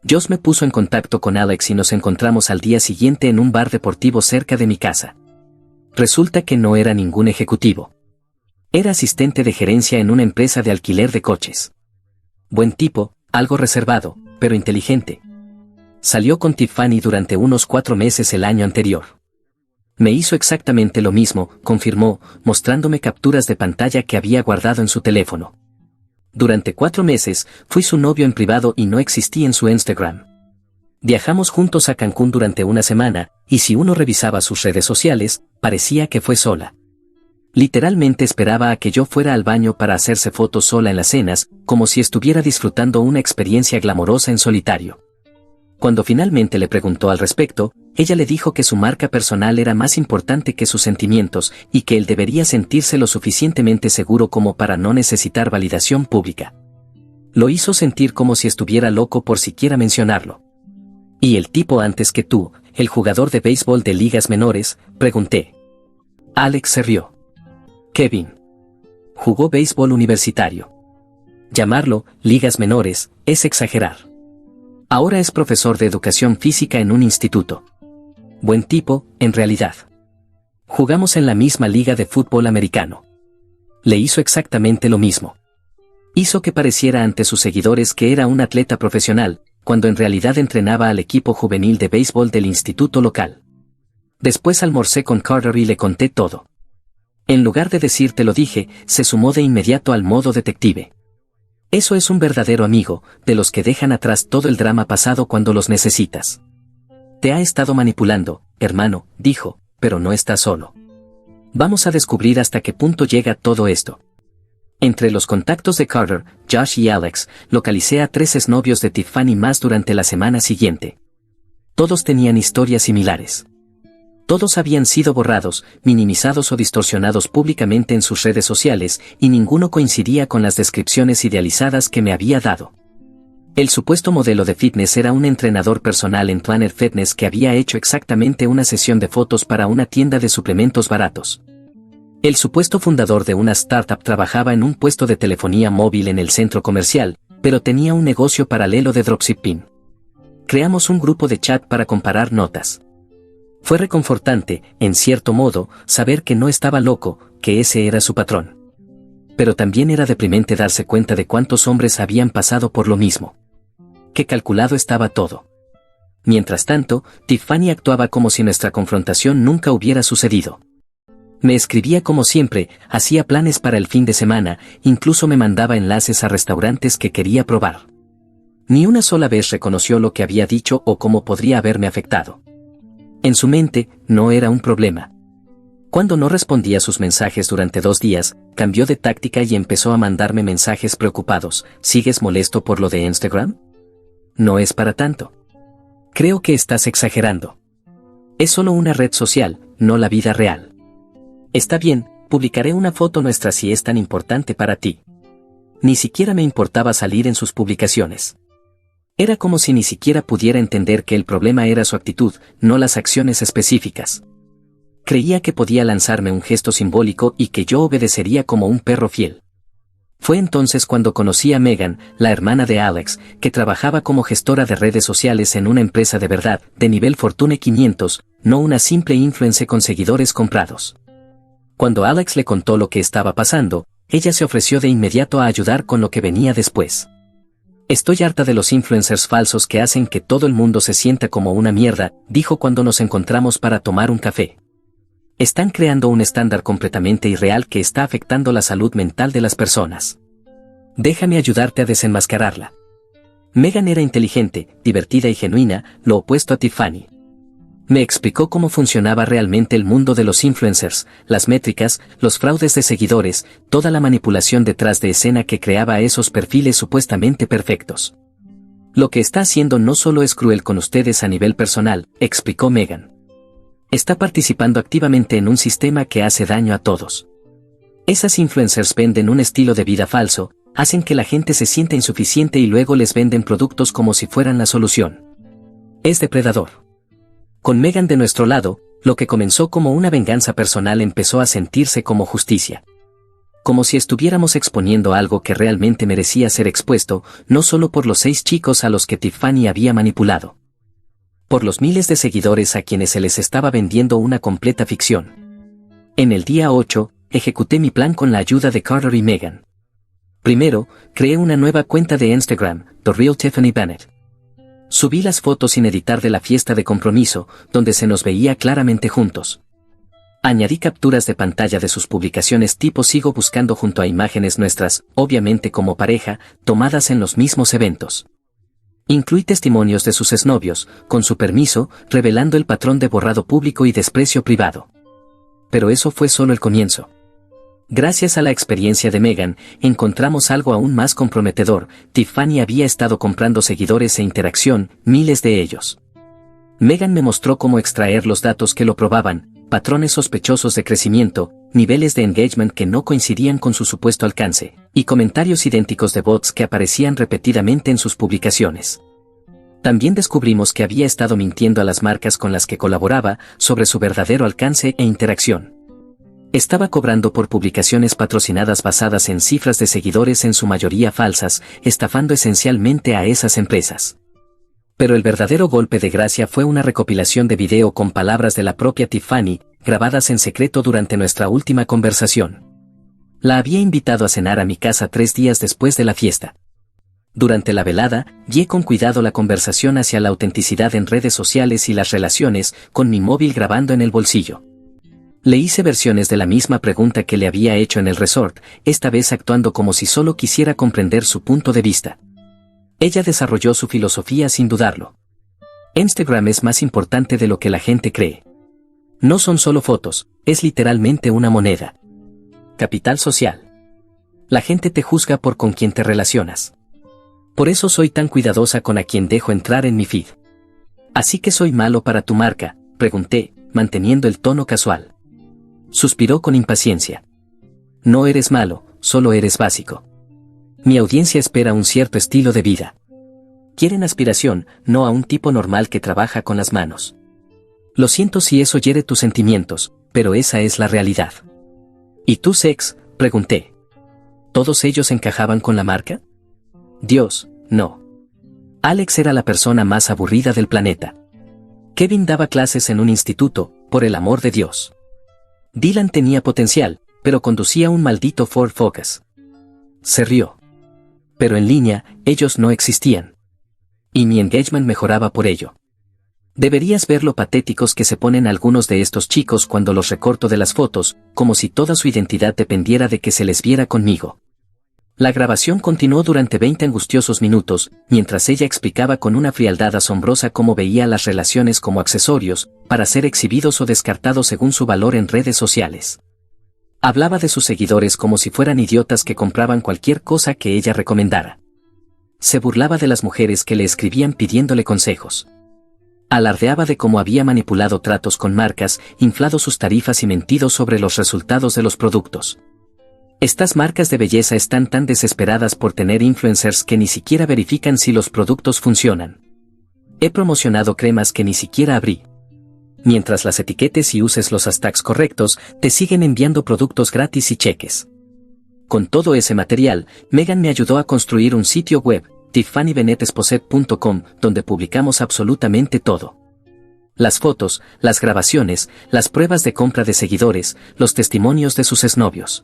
Josh me puso en contacto con Alex y nos encontramos al día siguiente en un bar deportivo cerca de mi casa. Resulta que no era ningún ejecutivo. Era asistente de gerencia en una empresa de alquiler de coches. Buen tipo, algo reservado, pero inteligente. Salió con Tiffany durante unos 4 meses el año anterior. Me hizo exactamente lo mismo, confirmó, mostrándome capturas de pantalla que había guardado en su teléfono. Durante 4 meses, fui su novio en privado y no existí en su Instagram. Viajamos juntos a Cancún durante una semana, y si uno revisaba sus redes sociales, parecía que fue sola. Literalmente esperaba a que yo fuera al baño para hacerse fotos sola en las cenas, como si estuviera disfrutando una experiencia glamorosa en solitario. Cuando finalmente le preguntó al respecto, ella le dijo que su marca personal era más importante que sus sentimientos, y que él debería sentirse lo suficientemente seguro como para no necesitar validación pública. Lo hizo sentir como si estuviera loco por siquiera mencionarlo. ¿Y el tipo antes que tú, el jugador de béisbol de ligas menores?, pregunté. Alex se rió. Kevin. Jugó béisbol universitario. Llamarlo ligas menores es exagerar. Ahora es profesor de educación física en un instituto. Buen tipo, en realidad. Jugamos en la misma liga de fútbol americano. Le hizo exactamente lo mismo. Hizo que pareciera ante sus seguidores que era un atleta profesional, cuando en realidad entrenaba al equipo juvenil de béisbol del instituto local. Después almorcé con Carter y le conté todo. En lugar de decir te lo dije, se sumó de inmediato al modo detective. Eso es un verdadero amigo, de los que dejan atrás todo el drama pasado cuando los necesitas. Te ha estado manipulando, hermano, dijo, pero no estás solo. Vamos a descubrir hasta qué punto llega todo esto. Entre los contactos de Carter, Josh y Alex, localicé a 3 exnovios de Tiffany más durante la semana siguiente. Todos tenían historias similares. Todos habían sido borrados, minimizados o distorsionados públicamente en sus redes sociales, y ninguno coincidía con las descripciones idealizadas que me había dado. El supuesto modelo de fitness era un entrenador personal en Planet Fitness que había hecho exactamente una sesión de fotos para una tienda de suplementos baratos. El supuesto fundador de una startup trabajaba en un puesto de telefonía móvil en el centro comercial, pero tenía un negocio paralelo de dropshipping. Creamos un grupo de chat para comparar notas. Fue reconfortante, en cierto modo, saber que no estaba loco, que ese era su patrón. Pero también era deprimente darse cuenta de cuántos hombres habían pasado por lo mismo. Qué calculado estaba todo. Mientras tanto, Tiffany actuaba como si nuestra confrontación nunca hubiera sucedido. Me escribía como siempre, hacía planes para el fin de semana, incluso me mandaba enlaces a restaurantes que quería probar. Ni una sola vez reconoció lo que había dicho o cómo podría haberme afectado. En su mente, no era un problema. Cuando no respondía a sus mensajes durante 2 días, cambió de táctica y empezó a mandarme mensajes preocupados. ¿Sigues molesto por lo de Instagram? No es para tanto. Creo que estás exagerando. Es solo una red social, no la vida real. Está bien, publicaré una foto nuestra si es tan importante para ti. Ni siquiera me importaba salir en sus publicaciones. Era como si ni siquiera pudiera entender que el problema era su actitud, no las acciones específicas. Creía que podía lanzarme un gesto simbólico y que yo obedecería como un perro fiel. Fue entonces cuando conocí a Megan, la hermana de Alex, que trabajaba como gestora de redes sociales en una empresa de verdad, de nivel Fortune 500, no una simple influencer con seguidores comprados. Cuando Alex le contó lo que estaba pasando, ella se ofreció de inmediato a ayudar con lo que venía después. Estoy harta de los influencers falsos que hacen que todo el mundo se sienta como una mierda, dijo cuando nos encontramos para tomar un café. Están creando un estándar completamente irreal que está afectando la salud mental de las personas. Déjame ayudarte a desenmascararla. Megan era inteligente, divertida y genuina, lo opuesto a Tiffany. Me explicó cómo funcionaba realmente el mundo de los influencers, las métricas, los fraudes de seguidores, toda la manipulación detrás de escena que creaba a esos perfiles supuestamente perfectos. Lo que está haciendo no solo es cruel con ustedes a nivel personal, explicó Megan. Está participando activamente en un sistema que hace daño a todos. Esas influencers venden un estilo de vida falso, hacen que la gente se sienta insuficiente y luego les venden productos como si fueran la solución. Es depredador. Con Megan de nuestro lado, lo que comenzó como una venganza personal empezó a sentirse como justicia. Como si estuviéramos exponiendo algo que realmente merecía ser expuesto, no solo por los 6 chicos a los que Tiffany había manipulado. Por los miles de seguidores a quienes se les estaba vendiendo una completa ficción. En el día 8, ejecuté mi plan con la ayuda de Carter y Megan. Primero, creé una nueva cuenta de Instagram, The Real Tiffany Bennett. Subí las fotos sin editar de la fiesta de compromiso, donde se nos veía claramente juntos. Añadí capturas de pantalla de sus publicaciones tipo sigo buscando junto a imágenes nuestras, obviamente como pareja, tomadas en los mismos eventos. Incluí testimonios de sus exnovios, con su permiso, revelando el patrón de borrado público y desprecio privado. Pero eso fue solo el comienzo. Gracias a la experiencia de Megan, encontramos algo aún más comprometedor. Tiffany había estado comprando seguidores e interacción, miles de ellos. Megan me mostró cómo extraer los datos que lo probaban, patrones sospechosos de crecimiento, niveles de engagement que no coincidían con su supuesto alcance, y comentarios idénticos de bots que aparecían repetidamente en sus publicaciones. También descubrimos que había estado mintiendo a las marcas con las que colaboraba sobre su verdadero alcance e interacción. Estaba cobrando por publicaciones patrocinadas basadas en cifras de seguidores en su mayoría falsas, estafando esencialmente a esas empresas. Pero el verdadero golpe de gracia fue una recopilación de video con palabras de la propia Tiffany, grabadas en secreto durante nuestra última conversación. La había invitado a cenar a mi casa 3 días después de la fiesta. Durante la velada, guié con cuidado la conversación hacia la autenticidad en redes sociales y las relaciones, con mi móvil grabando en el bolsillo. Le hice versiones de la misma pregunta que le había hecho en el resort, esta vez actuando como si solo quisiera comprender su punto de vista. Ella desarrolló su filosofía sin dudarlo. Instagram es más importante de lo que la gente cree. No son solo fotos, es literalmente una moneda. Capital social. La gente te juzga por con quién te relacionas. Por eso soy tan cuidadosa con a quien dejo entrar en mi feed. ¿Así que soy malo para tu marca?, pregunté, manteniendo el tono casual. Suspiró con impaciencia. No eres malo, solo eres básico. Mi audiencia espera un cierto estilo de vida. Quieren aspiración, no a un tipo normal que trabaja con las manos. Lo siento si eso hiere tus sentimientos, pero esa es la realidad. ¿Y tus ex?, pregunté. ¿Todos ellos encajaban con la marca? Dios, no. Alex era la persona más aburrida del planeta. Kevin daba clases en un instituto, por el amor de Dios. Dylan tenía potencial, pero conducía un maldito Ford Focus. Se rió. Pero en línea, ellos no existían. Y mi engagement mejoraba por ello. Deberías ver lo patéticos que se ponen algunos de estos chicos cuando los recorto de las fotos, como si toda su identidad dependiera de que se les viera conmigo. La grabación continuó durante 20 angustiosos minutos, mientras ella explicaba con una frialdad asombrosa cómo veía las relaciones como accesorios, para ser exhibidos o descartados según su valor en redes sociales. Hablaba de sus seguidores como si fueran idiotas que compraban cualquier cosa que ella recomendara. Se burlaba de las mujeres que le escribían pidiéndole consejos. Alardeaba de cómo había manipulado tratos con marcas, inflado sus tarifas y mentido sobre los resultados de los productos. Estas marcas de belleza están tan desesperadas por tener influencers que ni siquiera verifican si los productos funcionan. He promocionado cremas que ni siquiera abrí. Mientras las etiquetes y uses los hashtags correctos, te siguen enviando productos gratis y cheques. Con todo ese material, Megan me ayudó a construir un sitio web, tiffanybennettesposet.com, donde publicamos absolutamente todo. Las fotos, las grabaciones, las pruebas de compra de seguidores, los testimonios de sus exnovios.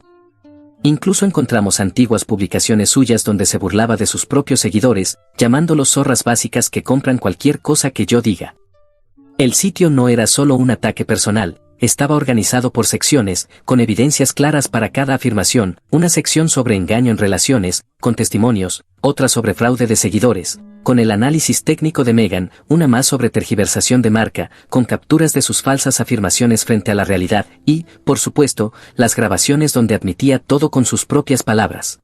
Incluso encontramos antiguas publicaciones suyas donde se burlaba de sus propios seguidores, llamándolos zorras básicas que compran cualquier cosa que yo diga. El sitio no era solo un ataque personal, estaba organizado por secciones, con evidencias claras para cada afirmación, una sección sobre engaño en relaciones, con testimonios, otra sobre fraude de seguidores, con el análisis técnico de Megan, una más sobre tergiversación de marca, con capturas de sus falsas afirmaciones frente a la realidad, y, por supuesto, las grabaciones donde admitía todo con sus propias palabras.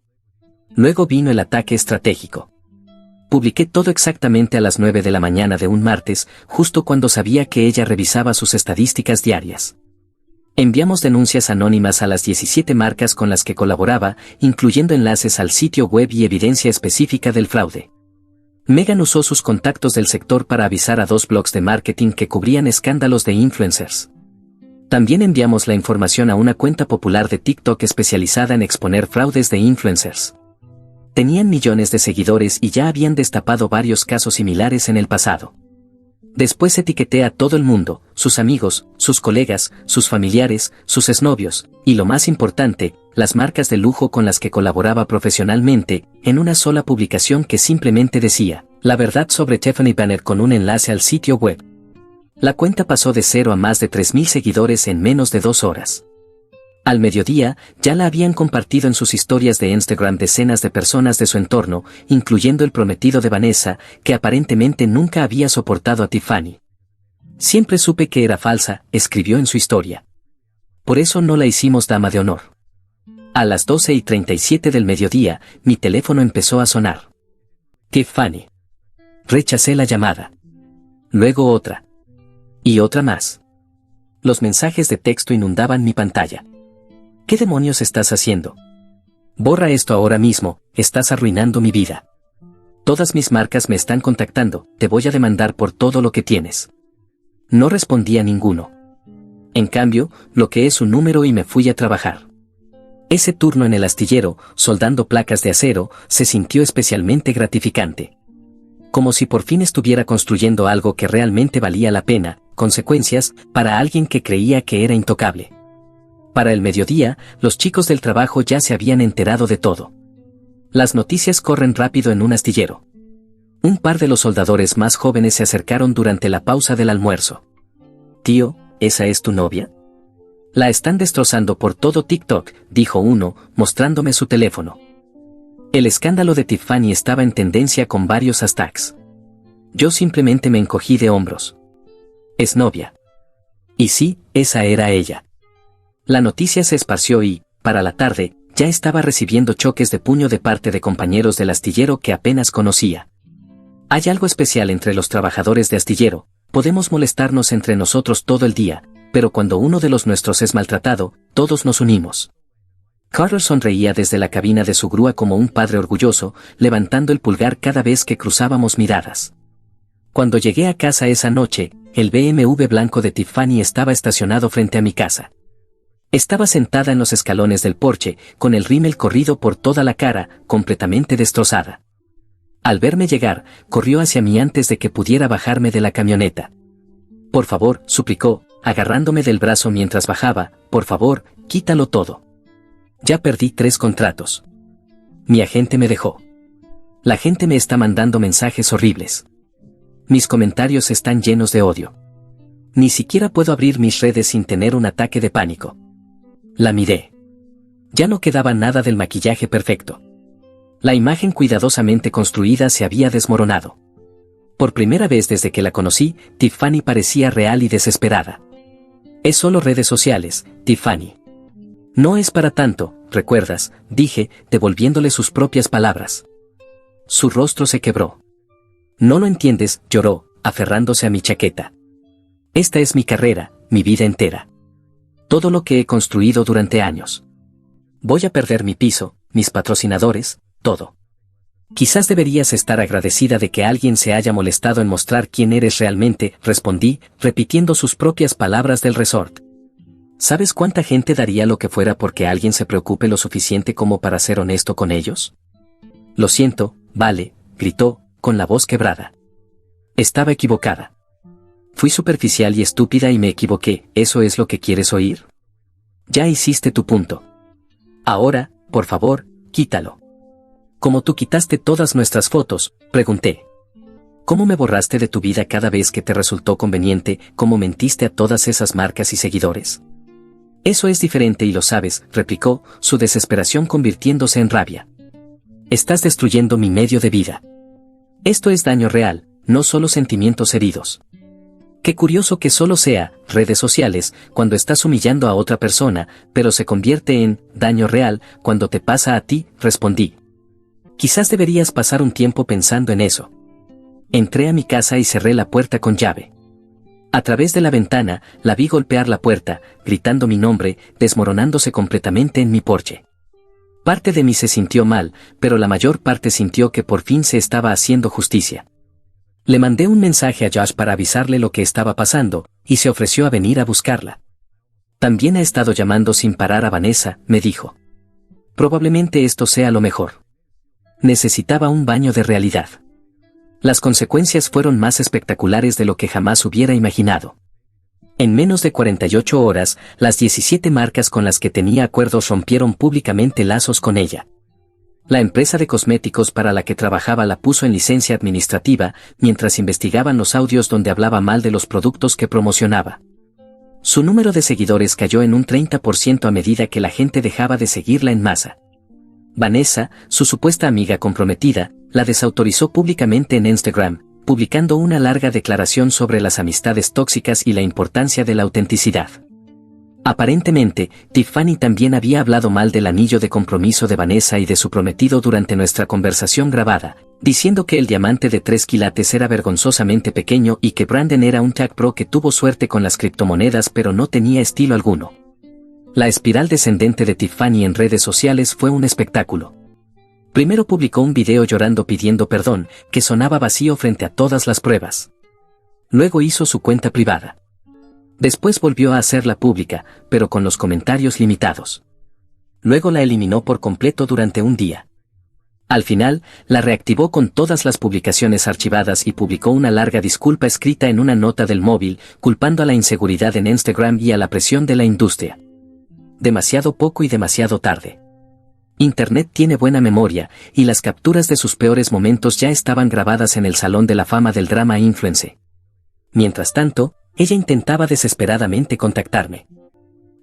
Luego vino el ataque estratégico. Publiqué todo exactamente a las 9 de la mañana de un martes, justo cuando sabía que ella revisaba sus estadísticas diarias. Enviamos denuncias anónimas a las 17 marcas con las que colaboraba, incluyendo enlaces al sitio web y evidencia específica del fraude. Megan usó sus contactos del sector para avisar a 2 blogs de marketing que cubrían escándalos de influencers. También enviamos la información a una cuenta popular de TikTok especializada en exponer fraudes de influencers. Tenían millones de seguidores y ya habían destapado varios casos similares en el pasado. Después etiqueté a todo el mundo, sus amigos, sus colegas, sus familiares, sus exnovios, y lo más importante, las marcas de lujo con las que colaboraba profesionalmente, en una sola publicación que simplemente decía, la verdad sobre Tiffany Bennett con un enlace al sitio web. La cuenta pasó de 0 a más de 3.000 seguidores en menos de 2 horas. Al mediodía, ya la habían compartido en sus historias de Instagram decenas de personas de su entorno, incluyendo el prometido de Vanessa, que aparentemente nunca había soportado a Tiffany. Siempre supe que era falsa, escribió en su historia. Por eso no la hicimos dama de honor. A las 12:37 del mediodía, mi teléfono empezó a sonar. Tiffany. Rechacé la llamada. Luego otra. Y otra más. Los mensajes de texto inundaban mi pantalla. ¿Qué demonios estás haciendo? Borra esto ahora mismo, estás arruinando mi vida. Todas mis marcas me están contactando, te voy a demandar por todo lo que tienes. No respondía ninguno. en cambio, lo que es un número y me fui a trabajar. Ese turno en el astillero, soldando placas de acero, se sintió especialmente gratificante. Como si por fin estuviera construyendo algo que realmente valía la pena, consecuencias, para alguien que creía que era intocable. Para el mediodía, los chicos del trabajo ya se habían enterado de todo. Las noticias corren rápido en un astillero. Un par de los soldadores más jóvenes se acercaron durante la pausa del almuerzo. «Tío, ¿esa es tu novia?» «La están destrozando por todo TikTok», dijo uno, mostrándome su teléfono. El escándalo de Tiffany estaba en tendencia con varios hashtags. Yo simplemente me encogí de hombros. «¿Es novia?» Y sí, esa era ella. La noticia se esparció y, para la tarde, ya estaba recibiendo choques de puño de parte de compañeros del astillero que apenas conocía. Hay algo especial entre los trabajadores de astillero, podemos molestarnos entre nosotros todo el día, pero cuando uno de los nuestros es maltratado, todos nos unimos. Carter sonreía desde la cabina de su grúa como un padre orgulloso, levantando el pulgar cada vez que cruzábamos miradas. Cuando llegué a casa esa noche, el BMW blanco de Tiffany estaba estacionado frente a mi casa. Estaba sentada en los escalones del porche, con el rímel corrido por toda la cara, completamente destrozada. Al verme llegar, corrió hacia mí antes de que pudiera bajarme de la camioneta. «Por favor», suplicó, agarrándome del brazo mientras bajaba, «por favor, quítalo todo. Ya perdí 3 contratos. Mi agente me dejó. La gente me está mandando mensajes horribles. Mis comentarios están llenos de odio. Ni siquiera puedo abrir mis redes sin tener un ataque de pánico». La miré. Ya no quedaba nada del maquillaje perfecto. La imagen cuidadosamente construida se había desmoronado. Por primera vez desde que la conocí, Tiffany parecía real y desesperada. «Es solo redes sociales, Tiffany». «No es para tanto, ¿recuerdas?», dije, devolviéndole sus propias palabras. Su rostro se quebró. «No lo entiendes», lloró, aferrándose a mi chaqueta. «Esta es mi carrera, mi vida entera. Todo lo que he construido durante años. Voy a perder mi piso, mis patrocinadores, todo. Quizás deberías estar agradecida de que alguien se haya molestado en mostrar quién eres realmente», respondí, repitiendo sus propias palabras del resort. «¿Sabes cuánta gente daría lo que fuera porque alguien se preocupe lo suficiente como para ser honesto con ellos?» «Lo siento, vale», gritó, con la voz quebrada. Estaba equivocada. Fui superficial y estúpida y me equivoqué. ¿Eso es lo que quieres oír? Ya hiciste tu punto. Ahora, por favor, quítalo. ¿Cómo tú quitaste todas nuestras fotos?, pregunté. ¿Cómo me borraste de tu vida cada vez que te resultó conveniente? ¿Cómo mentiste a todas esas marcas y seguidores? Eso es diferente y lo sabes, replicó, su desesperación convirtiéndose en rabia. Estás destruyendo mi medio de vida. Esto es daño real, no solo sentimientos heridos. Qué curioso que solo sea redes sociales cuando estás humillando a otra persona, pero se convierte en daño real cuando te pasa a ti, respondí. Quizás deberías pasar un tiempo pensando en eso. Entré a mi casa y cerré la puerta con llave. A través de la ventana, la vi golpear la puerta, gritando mi nombre, desmoronándose completamente en mi porche. Parte de mí se sintió mal, pero la mayor parte sintió que por fin se estaba haciendo justicia. Le mandé un mensaje a Josh para avisarle lo que estaba pasando, y se ofreció a venir a buscarla. También ha estado llamando sin parar a Vanessa, me dijo. Probablemente esto sea lo mejor. Necesitaba un baño de realidad. Las consecuencias fueron más espectaculares de lo que jamás hubiera imaginado. En menos de 48 horas, las 17 marcas con las que tenía acuerdos rompieron públicamente lazos con ella. La empresa de cosméticos para la que trabajaba la puso en licencia administrativa, mientras investigaban los audios donde hablaba mal de los productos que promocionaba. Su número de seguidores cayó en un 30% a medida que la gente dejaba de seguirla en masa. Vanessa, su supuesta amiga comprometida, la desautorizó públicamente en Instagram, publicando una larga declaración sobre las amistades tóxicas y la importancia de la autenticidad. Aparentemente, Tiffany también había hablado mal del anillo de compromiso de Vanessa y de su prometido durante nuestra conversación grabada, diciendo que el diamante de 3 quilates era vergonzosamente pequeño y que Brandon era un tech pro que tuvo suerte con las criptomonedas pero no tenía estilo alguno. La espiral descendente de Tiffany en redes sociales fue un espectáculo. Primero publicó un video llorando pidiendo perdón, que sonaba vacío frente a todas las pruebas. Luego hizo su cuenta privada. Después volvió a hacerla pública, pero con los comentarios limitados. Luego la eliminó por completo durante un día. Al final, la reactivó con todas las publicaciones archivadas y publicó una larga disculpa escrita en una nota del móvil, culpando a la inseguridad en Instagram y a la presión de la industria. Demasiado poco y demasiado tarde. Internet tiene buena memoria, y las capturas de sus peores momentos ya estaban grabadas en el Salón de la Fama del Drama Influence. Mientras tanto, ella intentaba desesperadamente contactarme.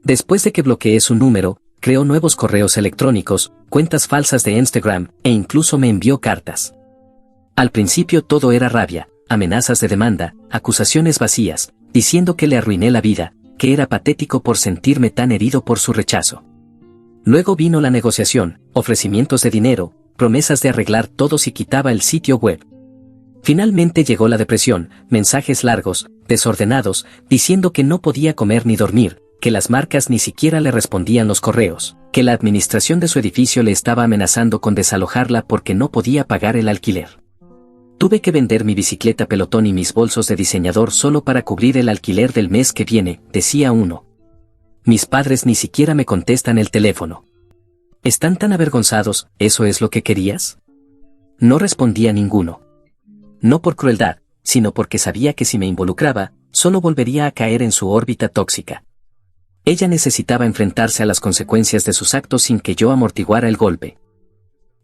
Después de que bloqueé su número, creó nuevos correos electrónicos, cuentas falsas de Instagram, e incluso me envió cartas. Al principio todo era rabia, amenazas de demanda, acusaciones vacías, diciendo que le arruiné la vida, que era patético por sentirme tan herido por su rechazo. Luego vino la negociación, ofrecimientos de dinero, promesas de arreglar todo si quitaba el sitio web. Finalmente llegó la depresión, mensajes largos, desordenados, diciendo que no podía comer ni dormir, que las marcas ni siquiera le respondían los correos, que la administración de su edificio le estaba amenazando con desalojarla porque no podía pagar el alquiler. Tuve que vender mi bicicleta pelotón y mis bolsos de diseñador solo para cubrir el alquiler del mes que viene, decía uno. Mis padres ni siquiera me contestan el teléfono. ¿Están tan avergonzados? ¿Eso es lo que querías? No respondía ninguno. No por crueldad, sino porque sabía que si me involucraba, solo volvería a caer en su órbita tóxica. Ella necesitaba enfrentarse a las consecuencias de sus actos sin que yo amortiguara el golpe.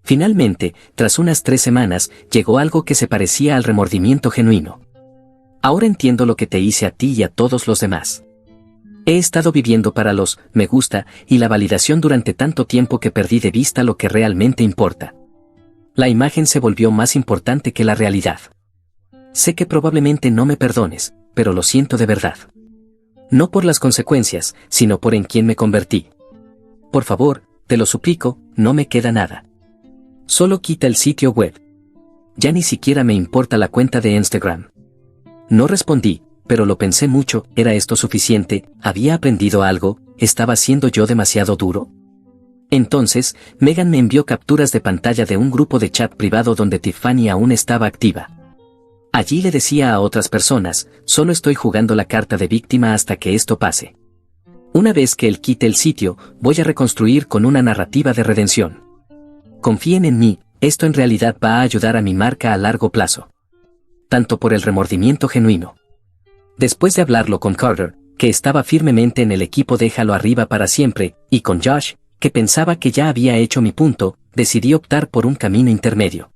Finalmente, tras unas 3 semanas, llegó algo que se parecía al remordimiento genuino. Ahora entiendo lo que te hice a ti y a todos los demás. He estado viviendo para los me gusta y la validación durante tanto tiempo que perdí de vista lo que realmente importa. La imagen se volvió más importante que la realidad. Sé que probablemente no me perdones, pero lo siento de verdad. No por las consecuencias, sino por en quien me convertí. Por favor, te lo suplico, no me queda nada. Solo quita el sitio web. Ya ni siquiera me importa la cuenta de Instagram. No respondí, pero lo pensé mucho, ¿era esto suficiente? ¿Había aprendido algo? ¿Estaba siendo yo demasiado duro? Entonces, Megan me envió capturas de pantalla de un grupo de chat privado donde Tiffany aún estaba activa. Allí le decía a otras personas, solo estoy jugando la carta de víctima hasta que esto pase. Una vez que él quite el sitio, voy a reconstruir con una narrativa de redención. Confíen en mí, esto en realidad va a ayudar a mi marca a largo plazo. Tanto por el remordimiento genuino. Después de hablarlo con Carter, que estaba firmemente en el equipo Déjalo arriba para siempre, y con Josh, que pensaba que ya había hecho mi punto, decidí optar por un camino intermedio.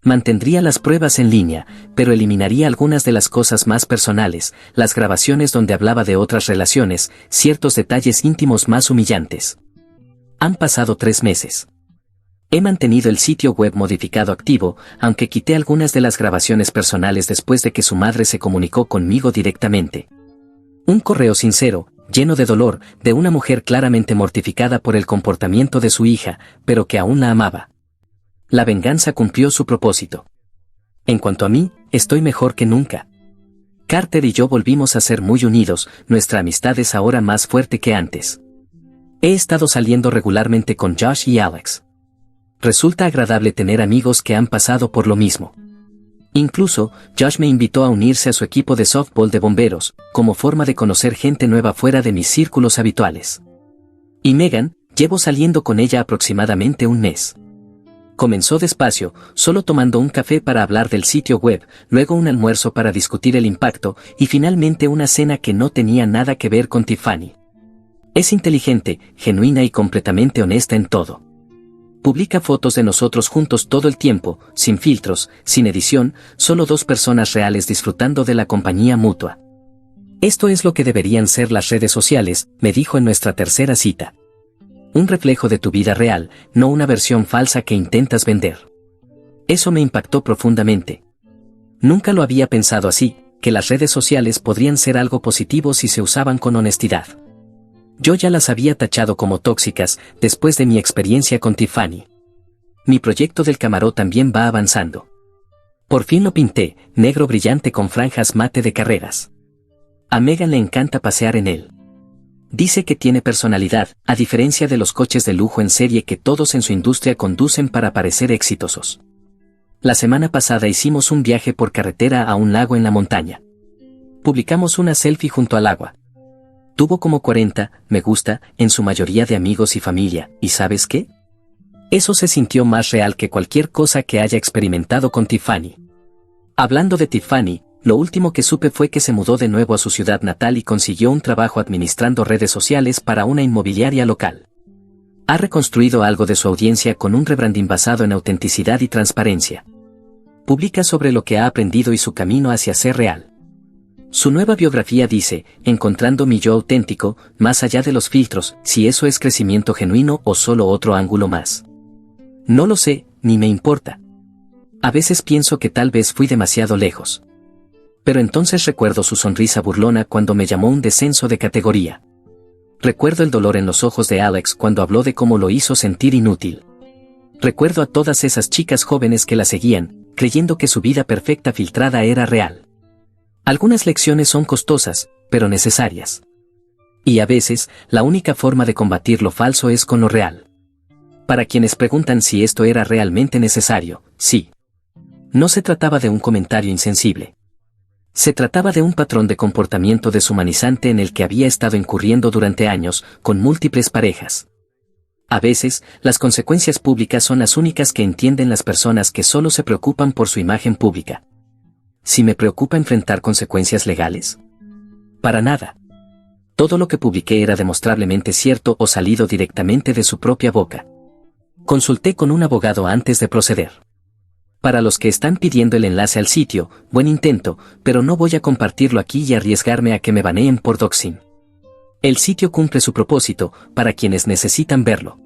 Mantendría las pruebas en línea, pero eliminaría algunas de las cosas más personales, las grabaciones donde hablaba de otras relaciones, ciertos detalles íntimos más humillantes. Han pasado 3 meses. He mantenido el sitio web modificado activo, aunque quité algunas de las grabaciones personales después de que su madre se comunicó conmigo directamente. Un correo sincero, lleno de dolor, de una mujer claramente mortificada por el comportamiento de su hija, pero que aún la amaba. La venganza cumplió su propósito. En cuanto a mí, estoy mejor que nunca. Carter y yo volvimos a ser muy unidos, nuestra amistad es ahora más fuerte que antes. He estado saliendo regularmente con Josh y Alex. Resulta agradable tener amigos que han pasado por lo mismo. Incluso, Josh me invitó a unirse a su equipo de softball de bomberos, como forma de conocer gente nueva fuera de mis círculos habituales. Y Megan, llevo saliendo con ella aproximadamente un mes. Comenzó despacio, solo tomando un café para hablar del sitio web, luego un almuerzo para discutir el impacto, y finalmente una cena que no tenía nada que ver con Tiffany. Es inteligente, genuina y completamente honesta en todo. Publica fotos de nosotros juntos todo el tiempo, sin filtros, sin edición, solo 2 personas reales disfrutando de la compañía mutua. Esto es lo que deberían ser las redes sociales, me dijo en nuestra tercera cita. Un reflejo de tu vida real, no una versión falsa que intentas vender. Eso me impactó profundamente. Nunca lo había pensado así, que las redes sociales podrían ser algo positivo si se usaban con honestidad. Yo ya las había tachado como tóxicas, después de mi experiencia con Tiffany. Mi proyecto del Camaro también va avanzando. Por fin lo pinté, negro brillante con franjas mate de carreras. A Megan le encanta pasear en él. Dice que tiene personalidad, a diferencia de los coches de lujo en serie que todos en su industria conducen para parecer exitosos. La semana pasada hicimos un viaje por carretera a un lago en la montaña. Publicamos una selfie junto al agua. Tuvo como 40 me gusta, en su mayoría de amigos y familia, ¿y sabes qué? Eso se sintió más real que cualquier cosa que haya experimentado con Tiffany. Hablando de Tiffany, lo último que supe fue que se mudó de nuevo a su ciudad natal y consiguió un trabajo administrando redes sociales para una inmobiliaria local. Ha reconstruido algo de su audiencia con un rebranding basado en autenticidad y transparencia. Publica sobre lo que ha aprendido y su camino hacia ser real. Su nueva biografía dice, encontrando mi yo auténtico, más allá de los filtros, si eso es crecimiento genuino o solo otro ángulo más. No lo sé, ni me importa. A veces pienso que tal vez fui demasiado lejos. Pero entonces recuerdo su sonrisa burlona cuando me llamó un descenso de categoría. Recuerdo el dolor en los ojos de Alex cuando habló de cómo lo hizo sentir inútil. Recuerdo a todas esas chicas jóvenes que la seguían, creyendo que su vida perfecta filtrada era real. Algunas lecciones son costosas, pero necesarias. Y a veces, la única forma de combatir lo falso es con lo real. Para quienes preguntan si esto era realmente necesario, sí. No se trataba de un comentario insensible. Se trataba de un patrón de comportamiento deshumanizante en el que había estado incurriendo durante años, con múltiples parejas. A veces, las consecuencias públicas son las únicas que entienden las personas que solo se preocupan por su imagen pública. ¿Si me preocupa enfrentar consecuencias legales? Para nada. Todo lo que publiqué era demostrablemente cierto o salido directamente de su propia boca. Consulté con un abogado antes de proceder. Para los que están pidiendo el enlace al sitio, buen intento, pero no voy a compartirlo aquí y arriesgarme a que me baneen por doxing. El sitio cumple su propósito, para quienes necesitan verlo.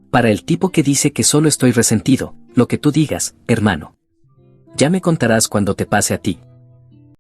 Para el tipo que dice que solo estoy resentido, lo que tú digas, hermano. Ya me contarás cuando te pase a ti.